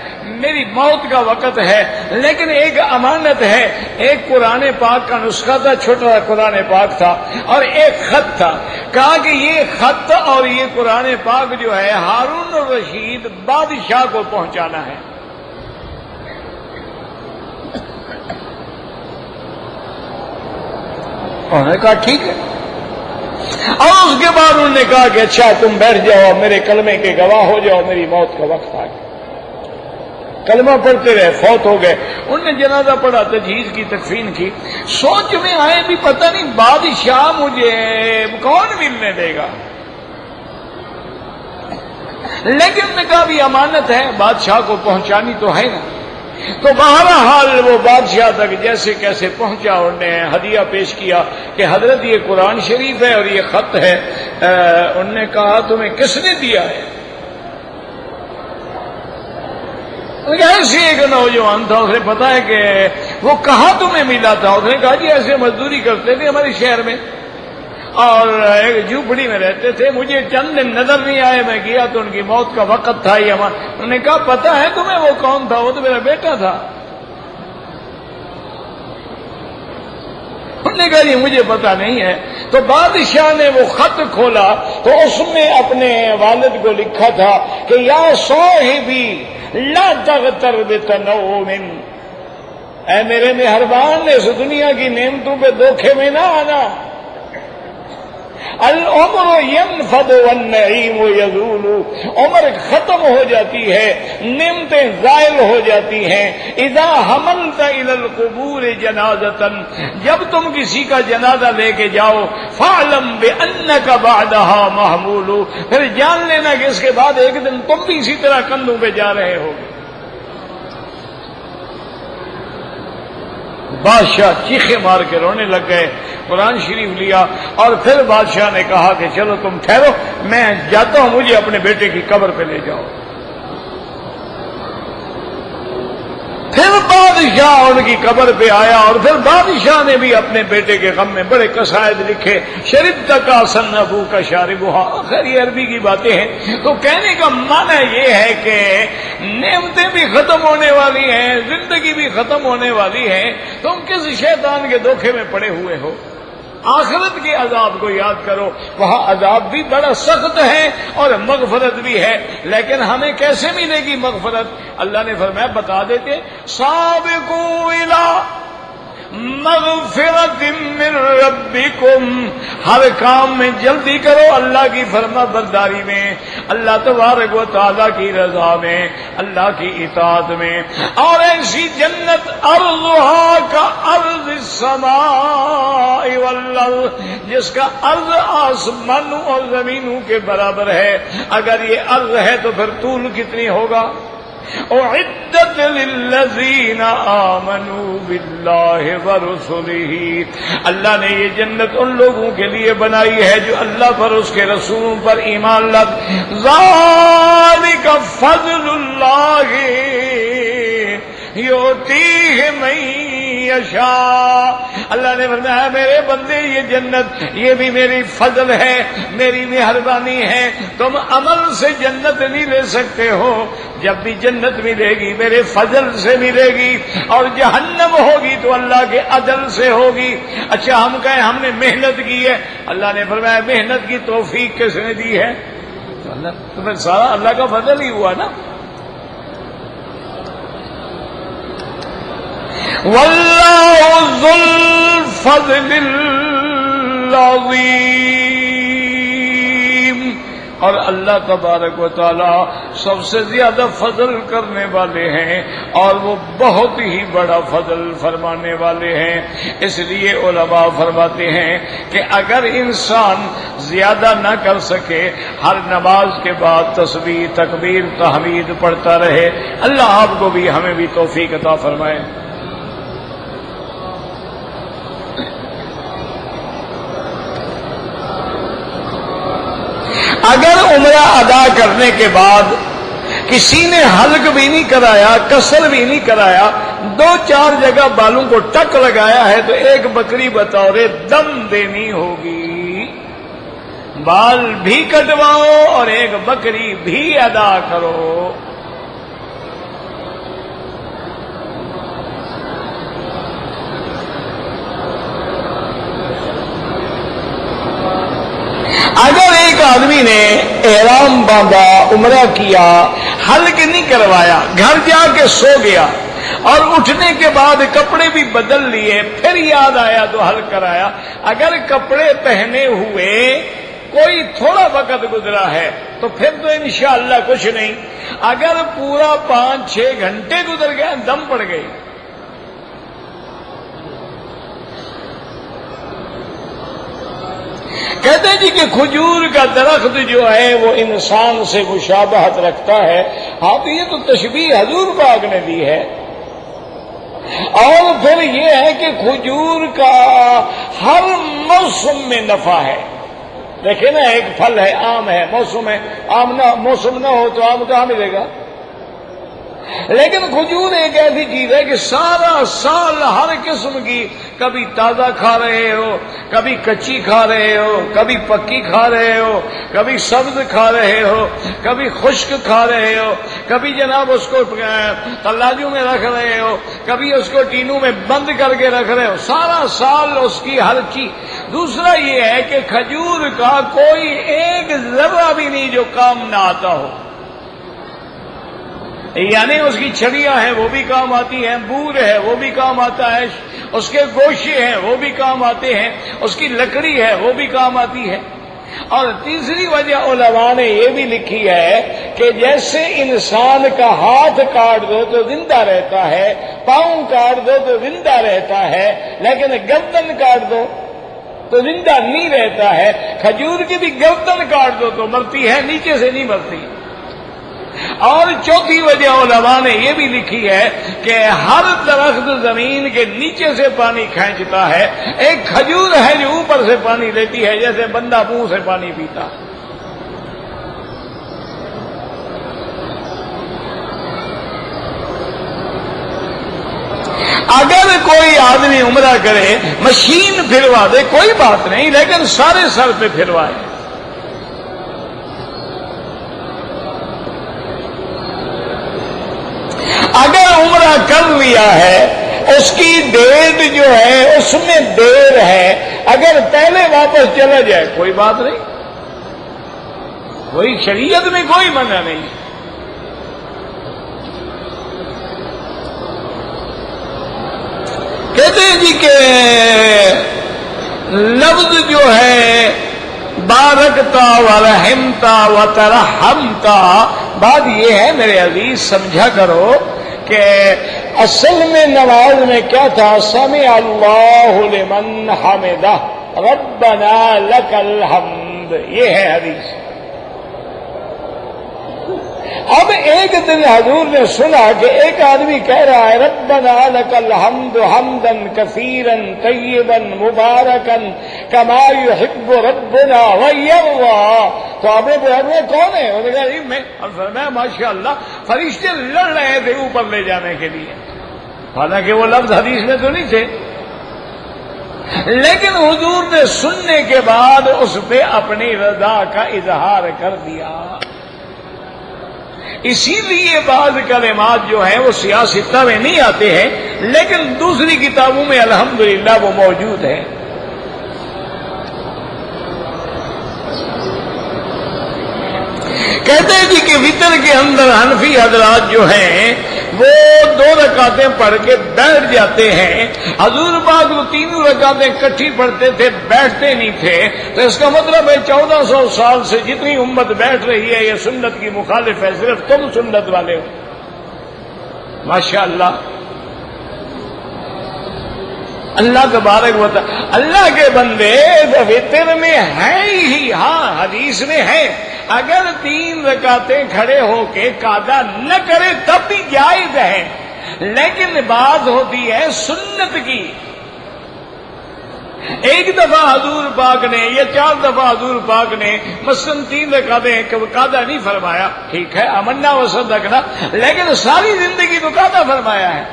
میری موت کا وقت ہے، لیکن ایک امانت ہے۔ ایک قرآن پاک کا نسخہ تھا، چھوٹا قرآن پاک تھا، اور ایک خط تھا۔ کہا کہ یہ خط اور یہ قرآن پاک جو ہے ہارون الرشید بادشاہ کو پہنچانا ہے۔ انہوں نے کہا ٹھیک ہے، اور اس کے بعد انہوں نے کہا کہ اچھا تم بیٹھ جاؤ، میرے کلمے کے گواہ ہو جاؤ، میری موت کا وقت آ گیا۔ کلمہ پڑھتے رہے، فوت ہو گئے۔ انہوں نے جنازہ پڑھا، تجہیز کی، تکفین کی۔ سوچ میں آئے بھی پتہ نہیں بادشاہ مجھے کون ملنے دے گا، لیکن نے کہا بھی امانت ہے، بادشاہ کو پہنچانی تو ہے نا۔ تو بہرحال وہ بادشاہ تک جیسے کیسے پہنچا، انہوں نے ہدیہ پیش کیا کہ حضرت یہ قرآن شریف ہے اور یہ خط ہے۔ انہوں نے کہا تمہیں کس نے دیا ہے؟ ایسے ایک نوجوان تھا، اسے پتا ہے کہ وہ کہاں تمہیں ملا تھا؟ اس نے کہا جی ایسے مزدوری کرتے تھے ہمارے شہر میں اور ایک جھوپڑی میں رہتے تھے، مجھے چند دن نظر نہیں آئے، میں گیا تو ان کی موت کا وقت تھا۔ یہ انہوں نے کہا پتا ہے تمہیں وہ کون تھا؟ وہ تو میرا بیٹا تھا۔ انہوں نے کہا جی مجھے پتا نہیں ہے۔ تو بادشاہ نے وہ خط کھولا تو اس میں اپنے والد کو لکھا تھا کہ یا صاحبی لا تغتر بتنعم، اے میرے مہربان اس دنیا کی نعمتوں پہ دھوکے میں نہ آنا۔ العمر ينفد والنعیم یزول، عمر ختم ہو جاتی ہے، نعمتیں زائل ہو جاتی ہیں۔ اذا حملت الى القبور جنازۃ، جب تم کسی کا جنازہ لے کے جاؤ، فاعلم بانک بعدها محمول، پھر جان لینا کہ اس کے بعد ایک دن تم بھی اسی طرح کندھوں پہ جا رہے ہوگے۔ بادشاہ چیخے مار کے رونے لگ گئے، قرآن شریف لیا اور پھر بادشاہ نے کہا کہ چلو تم ٹھہرو، میں جاتا ہوں، مجھے اپنے بیٹے کی قبر پہ لے جاؤ۔ پھر بادشاہ ان کی قبر پہ آیا اور پھر بادشاہ نے بھی اپنے بیٹے کے غم میں بڑے قصائد لکھے، شربت کا سنبو کا شاربھا۔ خیر یہ عربی کی باتیں ہیں، تو کہنے کا معنی یہ ہے کہ نعمتیں بھی ختم ہونے والی ہیں، زندگی بھی ختم ہونے والی ہے، تم کس شیطان کے دھوکے میں پڑے ہوئے ہو؟ آخرت کے عذاب کو یاد کرو، وہاں عذاب بھی بڑا سخت ہے اور مغفرت بھی ہے، لیکن ہمیں کیسے ملے گی مغفرت؟ اللہ نے فرمایا بتا دیتے، سابقوا الی مغفرت من ربکم، ہر کام میں جلدی کرو اللہ کی فرما برداری میں، اللہ تبارک و تعالیٰ کی رضا میں، اللہ کی اطاعت میں، اور ایسی جنت عرضھا کا عرض السماء والارض، جس کا عرض آسمانوں اور زمینوں کے برابر ہے۔ اگر یہ عرض ہے تو پھر طول کتنی ہوگا؟ اعدت للذین آمنوا باللہ ورسلہ، اللہ نے یہ جنت ان لوگوں کے لیے بنائی ہے جو اللہ پر، اس کے رسولوں پر ایمان لائے۔ ذالک فضل اللہ یؤتیہ من یشاء، اللہ نے فرمایا میرے بندے یہ جنت یہ بھی میری فضل ہے، میری مہربانی ہے، تم عمل سے جنت نہیں لے سکتے ہو، جب بھی جنت ملے گی میرے فضل سے ملے گی، اور جہنم ہوگی تو اللہ کے عدل سے ہوگی۔ اچھا ہم کہیں ہم نے محنت کی ہے، اللہ نے فرمایا محنت کی توفیق کس نے دی ہے؟ تو پھر سارا اللہ کا فضل ہی ہوا نا۔ واللہ واللہ ذو الفضل العظیم، اور اللہ تبارک و تعالی سب سے زیادہ فضل کرنے والے ہیں اور وہ بہت ہی بڑا فضل فرمانے والے ہیں۔ اس لیے علماء فرماتے ہیں کہ اگر انسان زیادہ نہ کر سکے، ہر نماز کے بعد تسبیح تکبیر تحمید پڑھتا رہے۔ اللہ آپ کو بھی ہمیں بھی توفیق عطا فرمائے۔ اگر عمرہ ادا کرنے کے بعد کسی نے حلق بھی نہیں کرایا، قصر بھی نہیں کرایا، 2-4 جگہ بالوں کو ٹک لگایا ہے، تو ایک بکری بطور دم دینی ہوگی۔ بال بھی کٹواؤ اور ایک بکری بھی ادا کرو۔ اگر ایک آدمی نے احرام باندھا، عمرہ کیا، حلق نہیں کروایا، گھر جا کے سو گیا اور اٹھنے کے بعد کپڑے بھی بدل لیے، پھر یاد آیا تو حلق کرایا، اگر کپڑے پہنے ہوئے کوئی تھوڑا وقت گزرا ہے تو پھر تو انشاءاللہ کچھ نہیں، اگر پورا 5-6 گھنٹے گزر گئے، دم پڑ گئی، کہتے ہیں جی کہ کھجور کا درخت جو ہے وہ انسان سے مشابہت رکھتا ہے۔ ہاں تو یہ تو تشبیہ حضور پاک نے دی ہے۔ اور پھر یہ ہے کہ کھجور کا ہر موسم میں نفع ہے۔ دیکھیں نا، ایک پھل ہے، آم ہے، موسم ہے، آم نہ موسم نہ ہو تو آم کہاں ملے گا؟ لیکن کھجور ایک ایسی چیز ہے کہ سارا سال ہر قسم کی، کبھی تازہ کھا رہے ہو، کبھی کچی کھا رہے ہو، کبھی پکی کھا رہے ہو، کبھی سبز کھا رہے ہو، کبھی خشک کھا رہے ہو، کبھی جناب اس کو تلاجوں میں رکھ رہے ہو، کبھی اس کو ٹینوں میں بند کر کے رکھ رہے ہو، سارا سال اس کی ہر چیز۔ دوسرا یہ ہے کہ کھجور کا کوئی ایک ذرہ بھی نہیں جو کام نہ آتا ہو، یعنی اس کی چھڑیاں ہیں وہ بھی کام آتی ہیں، بور ہے وہ بھی کام آتا ہے، اس کے گوشے ہیں وہ بھی کام آتے ہیں، اس کی لکڑی ہے وہ بھی کام آتی ہے۔ اور تیسری وجہ علماء نے یہ بھی لکھی ہے کہ جیسے انسان کا ہاتھ کاٹ دو تو زندہ رہتا ہے، پاؤں کاٹ دو تو زندہ رہتا ہے، لیکن گردن کاٹ دو تو زندہ نہیں رہتا ہے، کھجور کی بھی گردن کاٹ دو تو مرتی ہے، نیچے سے نہیں مرتی۔ اور چوتھی وجہ علماء نے یہ بھی لکھی ہے کہ ہر درخت زمین کے نیچے سے پانی کھینچتا ہے، ایک کھجور ہے جو اوپر سے پانی لیتی ہے، جیسے بندہ منہ سے پانی پیتا۔ اگر کوئی آدمی عمرہ کرے، مشین پھروا دے کوئی بات نہیں، لیکن سارے سر پہ پھروائے۔ اگر عمرہ کر لیا ہے، اس کی ڈیٹ جو ہے اس میں دیر ہے، اگر پہلے واپس چلا جائے کوئی بات نہیں، کوئی شریعت میں کوئی منع نہیں۔ کہتے ہیں جی کہ لفظ جو ہے بارکتا ورحمتا وترحمتا، بات یہ ہے میرے عزیز سمجھا کرو کہ اصل میں نماز میں کیا تھا؟ سمع اللہ لمن حمدہ ربنا لک الحمد، یہ ہے حدیث۔ اب ایک دن حضور نے سنا کہ ایک آدمی کہہ رہا ہے ربنا لک الحمد حمدا کثیرا طیبا مبارکا کما یحب ربنا ویرضا، تو آپ نے پوچھا کون ہے؟ انہوں نے کہا جی میں، اور فرمایا ماشاءاللہ فرشتے لڑ رہے تھے اوپر لے جانے کے لیے، حالانکہ وہ لفظ حدیث میں تو نہیں تھے، لیکن حضور نے سننے کے بعد اس پہ اپنی رضا کا اظہار کر دیا۔ اسی لیے بعض کلمات جو ہیں وہ سیاہ ستہ میں نہیں آتے ہیں، لیکن دوسری کتابوں میں الحمدللہ وہ موجود ہیں۔ کہتے ہیں جی کہ وطر کے اندر حنفی حضرات جو ہیں وہ 2 رکعتیں پڑھ کے بیٹھ جاتے ہیں. حضور پاک وہ 3 رکعتیں اکٹھی پڑھتے تھے، بیٹھتے نہیں تھے. تو اس کا مطلب ہے 1400 سال سے جتنی امت بیٹھ رہی ہے یہ سنت کی مخالف ہے، صرف تم سنت والے ہو. ماشاء اللہ. اللہ تبارک و تعالی، اللہ کے بندے وتر میں ہیں ہی. ہاں حدیث میں ہے اگر 3 رکعتیں کھڑے ہو کے قعدہ نہ کرے تب بھی جائز ہے، لیکن بات ہوتی ہے سنت کی. ایک دفعہ حضور پاک نے یا 4 دفعہ حضور پاک نے مثلاً 3 رکعتیں قعدہ نہیں فرمایا، ٹھیک ہے امنا وصدقنا، لیکن ساری زندگی تو قعدہ فرمایا ہے.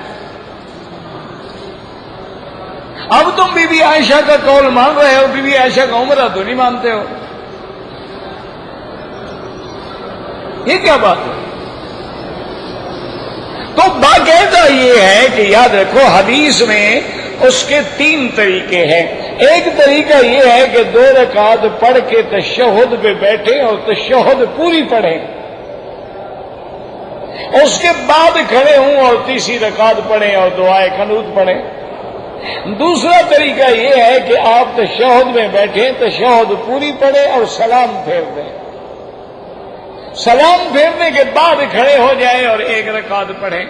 اب تم بی بی عائشہ کا قول مان رہے ہو، بی بی عائشہ کا عمرہ تو نہیں مانتے ہو. یہ کیا بات ہے؟ تو باقاعدہ یہ ہے کہ یاد رکھو حدیث میں اس کے 3 طریقے ہیں. ایک طریقہ یہ ہے کہ 2 رکعت پڑھ کے تشہد پہ بیٹھے اور تشہد پوری پڑھیں، اس کے بعد کھڑے ہوں اور تیسری رکعت پڑھیں اور دعائے قنوت پڑھیں. دوسرا طریقہ یہ ہے کہ آپ تشہد میں بیٹھیں، تشہد پوری پڑھیں اور سلام پھیر دیں. سلام پھیرنے کے بعد کھڑے ہو جائیں اور 1 رکعت پڑھیں.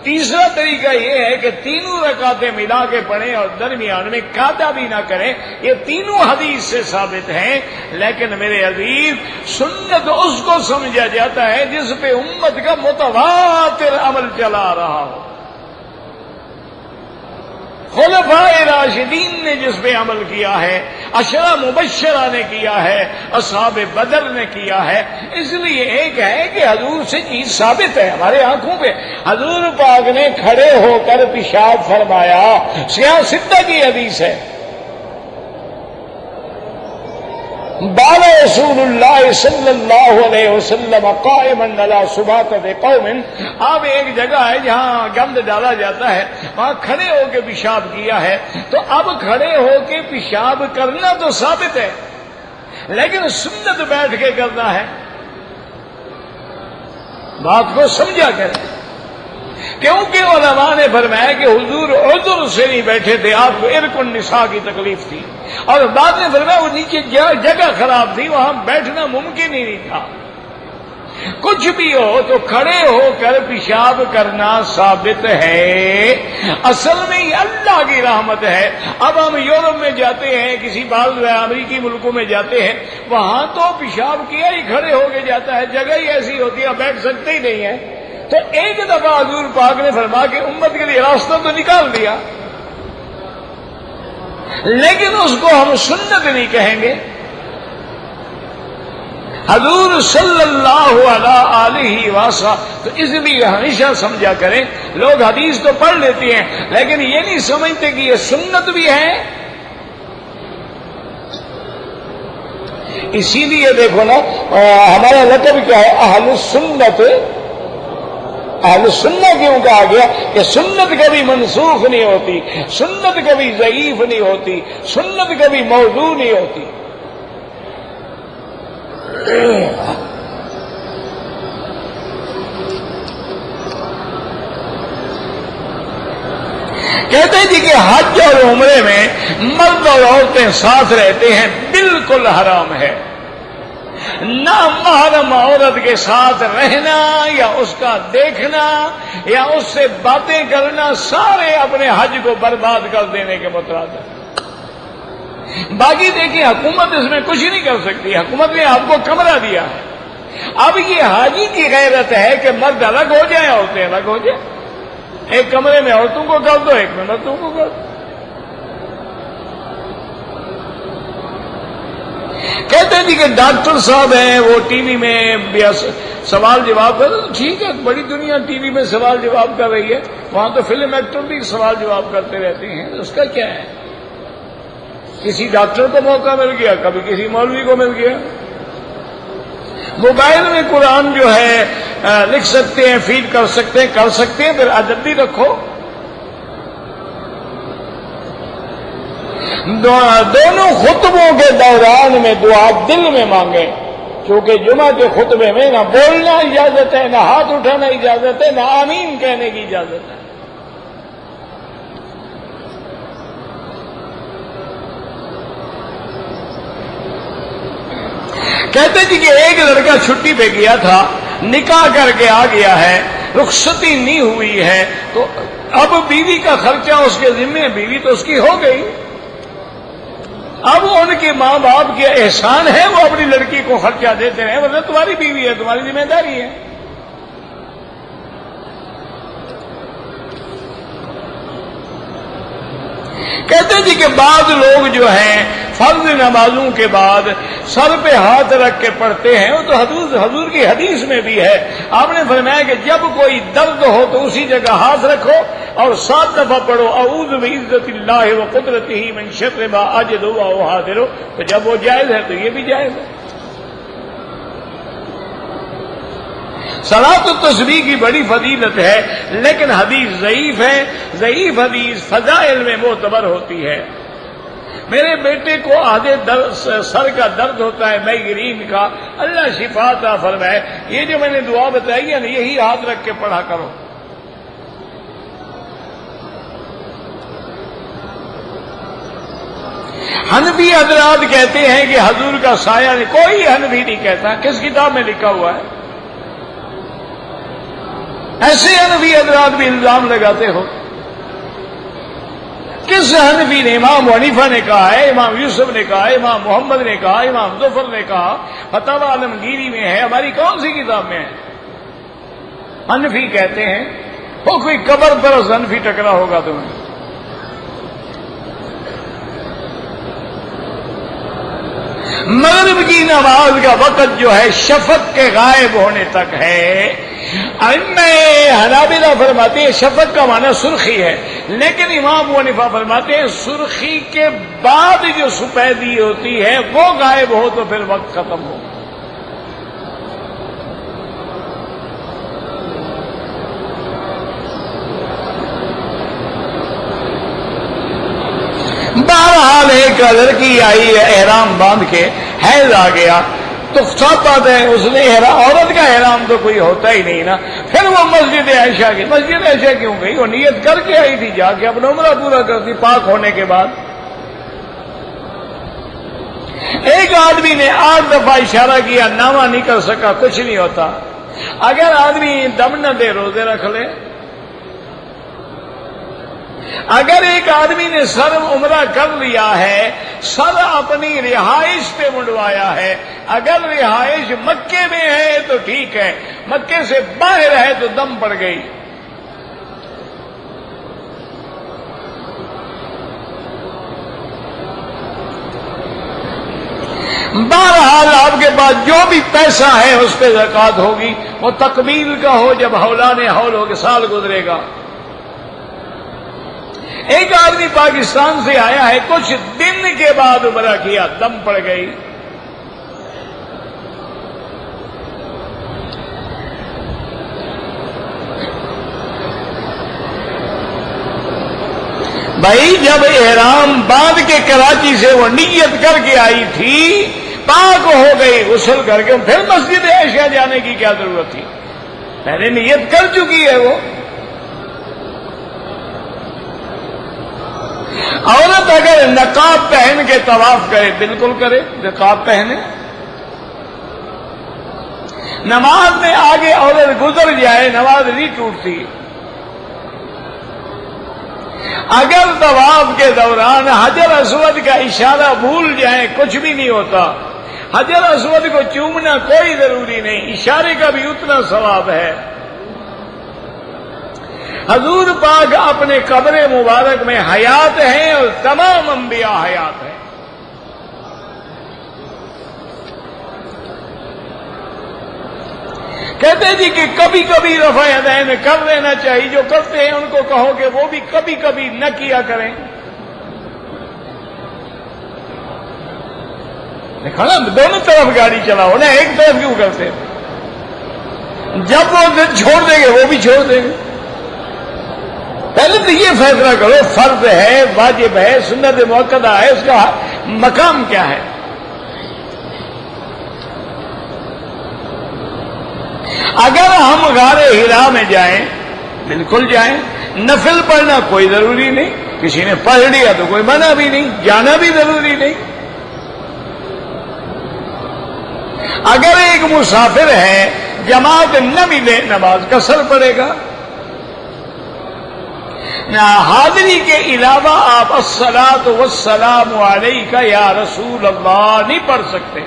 تیسرا طریقہ یہ ہے کہ 3 رکعتیں ملا کے پڑھیں اور درمیان میں قعدہ بھی نہ کریں. یہ تینوں حدیث سے ثابت ہیں، لیکن میرے عزیز سنت اس کو سمجھا جاتا ہے جس پہ امت کا متواتر عمل چلا رہا ہو. خلفائے راشدین نے جس پہ عمل کیا ہے، عشرہ مبشرہ نے کیا ہے، اصحاب بدر نے کیا ہے. اس لیے ایک ہے کہ حضور سے چیز ثابت ہے ہمارے آنکھوں پہ. حضور پاک نے کھڑے ہو کر پیشاب فرمایا، سیاہ ستہ کی حدیث ہے. بال رسول اللہ صلی اللہ علیہ وسلم قائما علی سباطۃ قوم. اب ایک جگہ ہے جہاں گند ڈالا جاتا ہے، وہاں کھڑے ہو کے پیشاب کیا ہے. تو اب کھڑے ہو کے پیشاب کرنا تو ثابت ہے، لیکن سنت بیٹھ کے کرنا ہے. بات کو سمجھا کریں، کیونکہ علماء نے فرمایا کہ حضور عذر سے نہیں بیٹھے تھے، آپ کو ارق النساء کی تکلیف تھی، اور بعد میں فرمایا وہ نیچے جگہ خراب تھی، وہاں بیٹھنا ممکن ہی نہیں تھا. کچھ بھی ہو تو کھڑے ہو کر پیشاب کرنا ثابت ہے. اصل میں یہ اللہ کی رحمت ہے. اب ہم یورپ میں جاتے ہیں، کسی بعض امریکی ملکوں میں جاتے ہیں، وہاں تو پیشاب کیا ہی کھڑے ہو کے جاتا ہے، جگہ ہی ایسی ہوتی ہے بیٹھ سکتے ہی نہیں ہے. تو ایک دفعہ حضور پاک نے فرما کے امت کے لیے راستہ تو نکال دیا، لیکن اس کو ہم سنت نہیں کہیں گے. حضور صلی اللہ علیہ وسلم. تو اس لیے ہمیشہ سمجھا کریں، لوگ حدیث تو پڑھ لیتے ہیں لیکن یہ نہیں سمجھتے کہ یہ سنت بھی ہے. اسی لیے دیکھو نا ہمارا لقب کیا ہے، اہل السنت. اہل سنت کیوں کہا گیا؟ کہ سنت کبھی منسوخ نہیں ہوتی، سنت کبھی ضعیف نہیں ہوتی، سنت کبھی موضوع نہیں ہوتی. کہتے ہیں جی کہ حج اور عمرے میں مرد اور عورتیں ساتھ رہتے ہیں، بالکل حرام ہے. نہ محرم عورت کے ساتھ رہنا یا اس کا دیکھنا یا اس سے باتیں کرنا، سارے اپنے حج کو برباد کر دینے کے مترادف. باقی دیکھیں حکومت اس میں کچھ نہیں کر سکتی، حکومت نے آپ کو کمرہ دیا ہے. اب یہ حاجی کی غیرت ہے کہ مرد الگ ہو جائیں عورتیں الگ ہو جائیں. ایک کمرے میں عورتوں کو کر دو، ایک میں مردوں کو کر دو. کہتے ہیں جی کہ ڈاکٹر صاحب ہیں وہ ٹی وی میں سوال جواب کر. ٹھیک ہے، بڑی دنیا ٹی وی میں سوال جواب کر رہی ہے، وہاں تو فلم ایکٹر بھی سوال جواب کرتے رہتے ہیں، اس کا کیا ہے؟ کسی ڈاکٹر کو موقع مل گیا، کبھی کسی مولوی کو مل گیا. موبائل میں قرآن جو ہے لکھ سکتے ہیں، فیڈ کر سکتے ہیں، پھر ادب بھی رکھو. دونوں خطبوں کے دوران میں دعا دل میں مانگیں چونکہ جمعہ کے خطبے میں نہ بولنا اجازت ہے، نہ ہاتھ اٹھانا اجازت ہے، نہ آمین کہنے کی اجازت ہے۔ کہتے جی کہ ایک لڑکا چھٹی پہ گیا تھا، نکاح کر کے آ گیا ہے، رخصتی نہیں ہوئی ہے، تو اب بیوی کا خرچہ اس کے ذمہ، بیوی تو اس کی ہو گئی، اب ان کے ماں باپ کے احسان ہے وہ اپنی لڑکی کو خرچہ دیتے ہیں، ورنہ تمہاری بیوی ہے، تمہاری ذمہ داری ہے۔ کہتے جی کہ بعض لوگ جو ہیں فرض نمازوں کے بعد سر پہ ہاتھ رکھ کے پڑھتے ہیں، وہ تو حضور کی حدیث میں بھی ہے، آپ نے فرمایا کہ جب کوئی درد ہو تو اسی جگہ ہاتھ رکھو اور 7 دفعہ پڑھو اعوذ بعزت اللہ وقدرتہ من شر ما اجد واحاذر، تو جب وہ جائز ہے تو یہ بھی جائز ہے۔ صلاۃ التسبیح کی بڑی فضیلت ہے، لیکن حدیث ضعیف ہے، ضعیف حدیث فضائل میں معتبر ہوتی ہے۔ میرے بیٹے کو آدھے سر کا درد ہوتا ہے، مائگرین کا، اللہ شفا عطا فرمائے، یہ جو میں نے دعا بتائی ہے نا، یہی ہاتھ رکھ کے پڑھا کرو۔ حنفی حضرات کہتے ہیں کہ حضور کا سایہ نہیں، کوئی حنفی نہیں کہتا، کس کتاب میں لکھا ہوا ہے؟ ایسے حنفی حضرات بھی الزام لگاتے ہو، کس حنفی نے؟ امام حنیفہ نے کہا ہے، امام یوسف نے کہا ہے، امام محمد نے کہا، امام ظفر نے کہا، فتاوی عالمگیری میں ہے، ہماری کون سی کتاب میں ہے؟ حنفی کہتے ہیں، وہ کوئی قبر پرست حنفی ٹکرا ہوگا تمہیں۔ مغرب کی نماز کا وقت جو ہے شفق کے غائب ہونے تک ہے۔ حنابلہ فرماتے ہیں شفق کا معنی سرخی ہے، لیکن امام ابو حنیفہ فرماتے ہیں سرخی کے بعد جو سفیدی ہوتی ہے وہ غائب ہو تو پھر وقت ختم ہو۔ بہرحال ایک لڑکی آئی احرام باندھ کے، حیض آ گیا تو سب بات ہے، اس نے عورت کا احرام تو کوئی ہوتا ہی نہیں نا، پھر وہ مسجد عائشہ کی، مسجد عائشہ کیوں گئی؟ وہ نیت کر کے آئی تھی، جا کے اپنا عمرہ پورا کرتی پاک ہونے کے بعد۔ ایک آدمی نے 8 دفعہ اشارہ کیا، نامہ نہیں کر سکا، کچھ نہیں ہوتا۔ اگر آدمی دم نہ دے روزے رکھ لے۔ اگر ایک آدمی نے سر عمرہ کر لیا ہے، سر اپنی رہائش پہ منڈوایا ہے، اگر رہائش مکے میں ہے تو ٹھیک ہے، مکے سے باہر ہے تو دم پڑ گئی۔ بہرحال آپ کے پاس جو بھی پیسہ ہے اس پہ زکوٰۃ ہوگی، وہ تکمیل کا ہو، جب حولان حول ہو کے سال گزرے گا۔ ایک آدمی پاکستان سے آیا ہے، کچھ دن کے بعد عمرہ کیا، دم پڑ گئی۔ بھائی جب احرام باندھ کے کراچی سے وہ نیت کر کے آئی تھی، پاک ہو گئی، غسل کر کے پھر مسجد عائشہ جانے کی کیا ضرورت تھی؟ پہلے نیت کر چکی ہے وہ۔ عورت اگر نقاب پہن کے طواف کرے، بالکل کرے، نقاب پہنے، نماز میں آگے عورت گزر جائے نماز نہیں ٹوٹتی۔ اگر طواف کے دوران حجر اسود کا اشارہ بھول جائیں کچھ بھی نہیں ہوتا، حجر اسود کو چومنا کوئی ضروری نہیں، اشارے کا بھی اتنا ثواب ہے۔ حضور پاک اپنے قبر مبارک میں حیات ہیں اور تمام انبیاء حیات ہیں۔ کہتے جی کہ کبھی کبھی رفع یدین کر لینا چاہیے، جو کرتے ہیں ان کو کہو کہ وہ بھی کبھی کبھی نہ کیا کریں۔ دیکھو نا، دونوں طرف گاڑی چلاؤ نا، ایک طرف کیوں کرتے؟ جب وہ چھوڑ دیں گے وہ بھی چھوڑ دیں گے۔ پہلے تو یہ فیصلہ کرو فرض ہے، واجب ہے، سنت مؤکدہ ہے، اس کا مقام کیا ہے۔ غار ہرا میں جائیں بالکل جائیں، نفل پڑھنا کوئی ضروری نہیں، کسی نے پڑھ لیا تو کوئی منع بھی نہیں، جانا بھی ضروری نہیں۔ اگر ایک مسافر ہے جماعت نہ ملے نماز قصر پڑے گا۔ حاضری کے علاوہ آپ الصلاۃ والسلام علیک یا رسول اللہ نہیں پڑھ سکتے،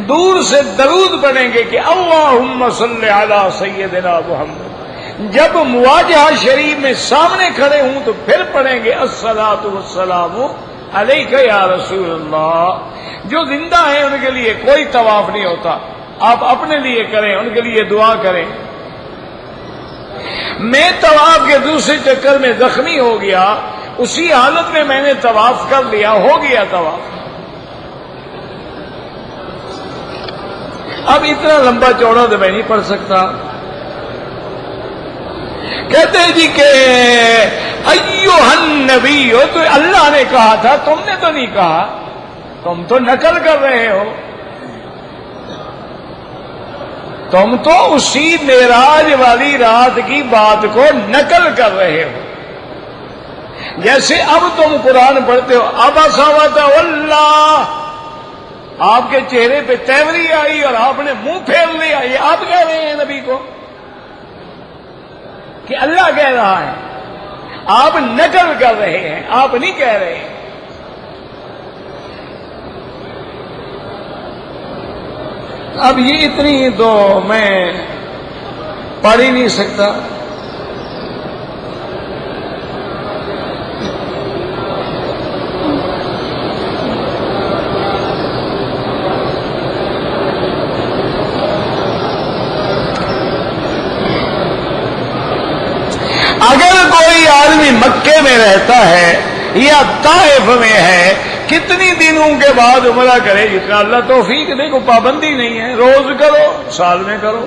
دور سے درود پڑھیں گے کہ اللہم صلی علی سیدنا محمد۔ جب مواجہہ شریف میں سامنے کھڑے ہوں تو پھر پڑھیں گے الصلاۃ والسلام علیک یا رسول اللہ۔ جو زندہ ہیں ان کے لیے کوئی طواف نہیں ہوتا، آپ اپنے لیے کریں، ان کے لیے دعا کریں۔ میں طواف کے دوسرے چکر میں زخمی ہو گیا، اسی حالت میں میں نے طواف کر لیا، ہو گیا طواف۔ اب اتنا لمبا چوڑا تو میں نہیں پڑھ سکتا۔ کہتے ہیں جی کہ ایوہ النبی، تو اللہ نے کہا تھا، تم نے تو نہیں کہا، تم تو نقل کر رہے ہو، تم تو اسی معراج والی رات کی بات کو نقل کر رہے ہو۔ جیسے اب تم قرآن پڑھتے ہو عبس وتولی، آپ کے چہرے پہ تیوری آئی اور آپ نے منہ پھیر لیا، یہ آپ کہہ رہے ہیں نبی کو کہ اللہ کہہ رہا ہے، آپ نقل کر رہے ہیں، آپ نہیں کہہ رہے ہیں۔ اب یہ اتنی تو میں پڑھ ہی نہیں سکتا۔ اگر کوئی آدمی مکے میں رہتا ہے یا طائف میں ہے، کتنی دنوں کے بعد عمرہ کرے، جتنا اللہ توفیق دے، کو پابندی نہیں ہے، روز کرو، سال میں کرو۔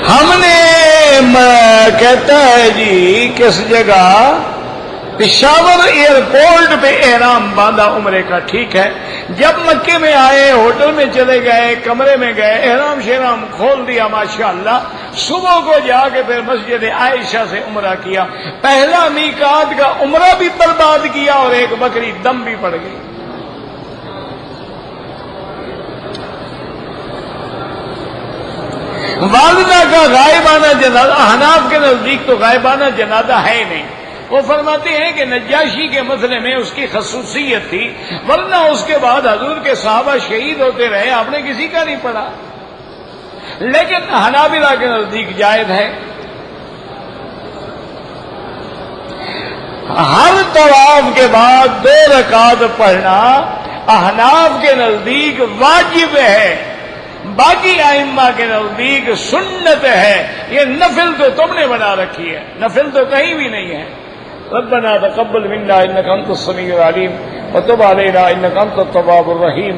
ہم نے کہتا ہے جی کس جگہ پشاور ایئرپورٹ پہ احرام باندھا عمرے کا، ٹھیک ہے، جب مکے میں آئے، ہوٹل میں چلے گئے، کمرے میں گئے، احرام شہرام کھول دیا ماشاءاللہ، صبح کو جا کے پھر مسجد عائشہ سے عمرہ کیا، پہلا میقات کا عمرہ بھی برباد کیا اور ایک بکری دم بھی پڑ گئی۔ والدہ کا غائبانہ جنازہ، احناف کے نزدیک تو غائبانہ جنازہ ہے نہیں، وہ فرماتے ہیں کہ نجاشی کے مسئلے میں اس کی خصوصیت تھی، ورنہ اس کے بعد حضور کے صحابہ شہید ہوتے رہے، آپ نے کسی کا نہیں پڑھا، لیکن حنابلہ کے نزدیک جائز ہے۔ ہر طواف کے بعد 2 رکعت پڑھنا احناف کے نزدیک واجب ہے، باقی ائمہ کے نزدیک سنت ہے۔ یہ نفل تو تم نے بنا رکھی ہے، نفل تو کہیں بھی نہیں ہے۔ ربنا تقبل منا انك انت السميع العليم وتب علينا انك انت التواب الرحيم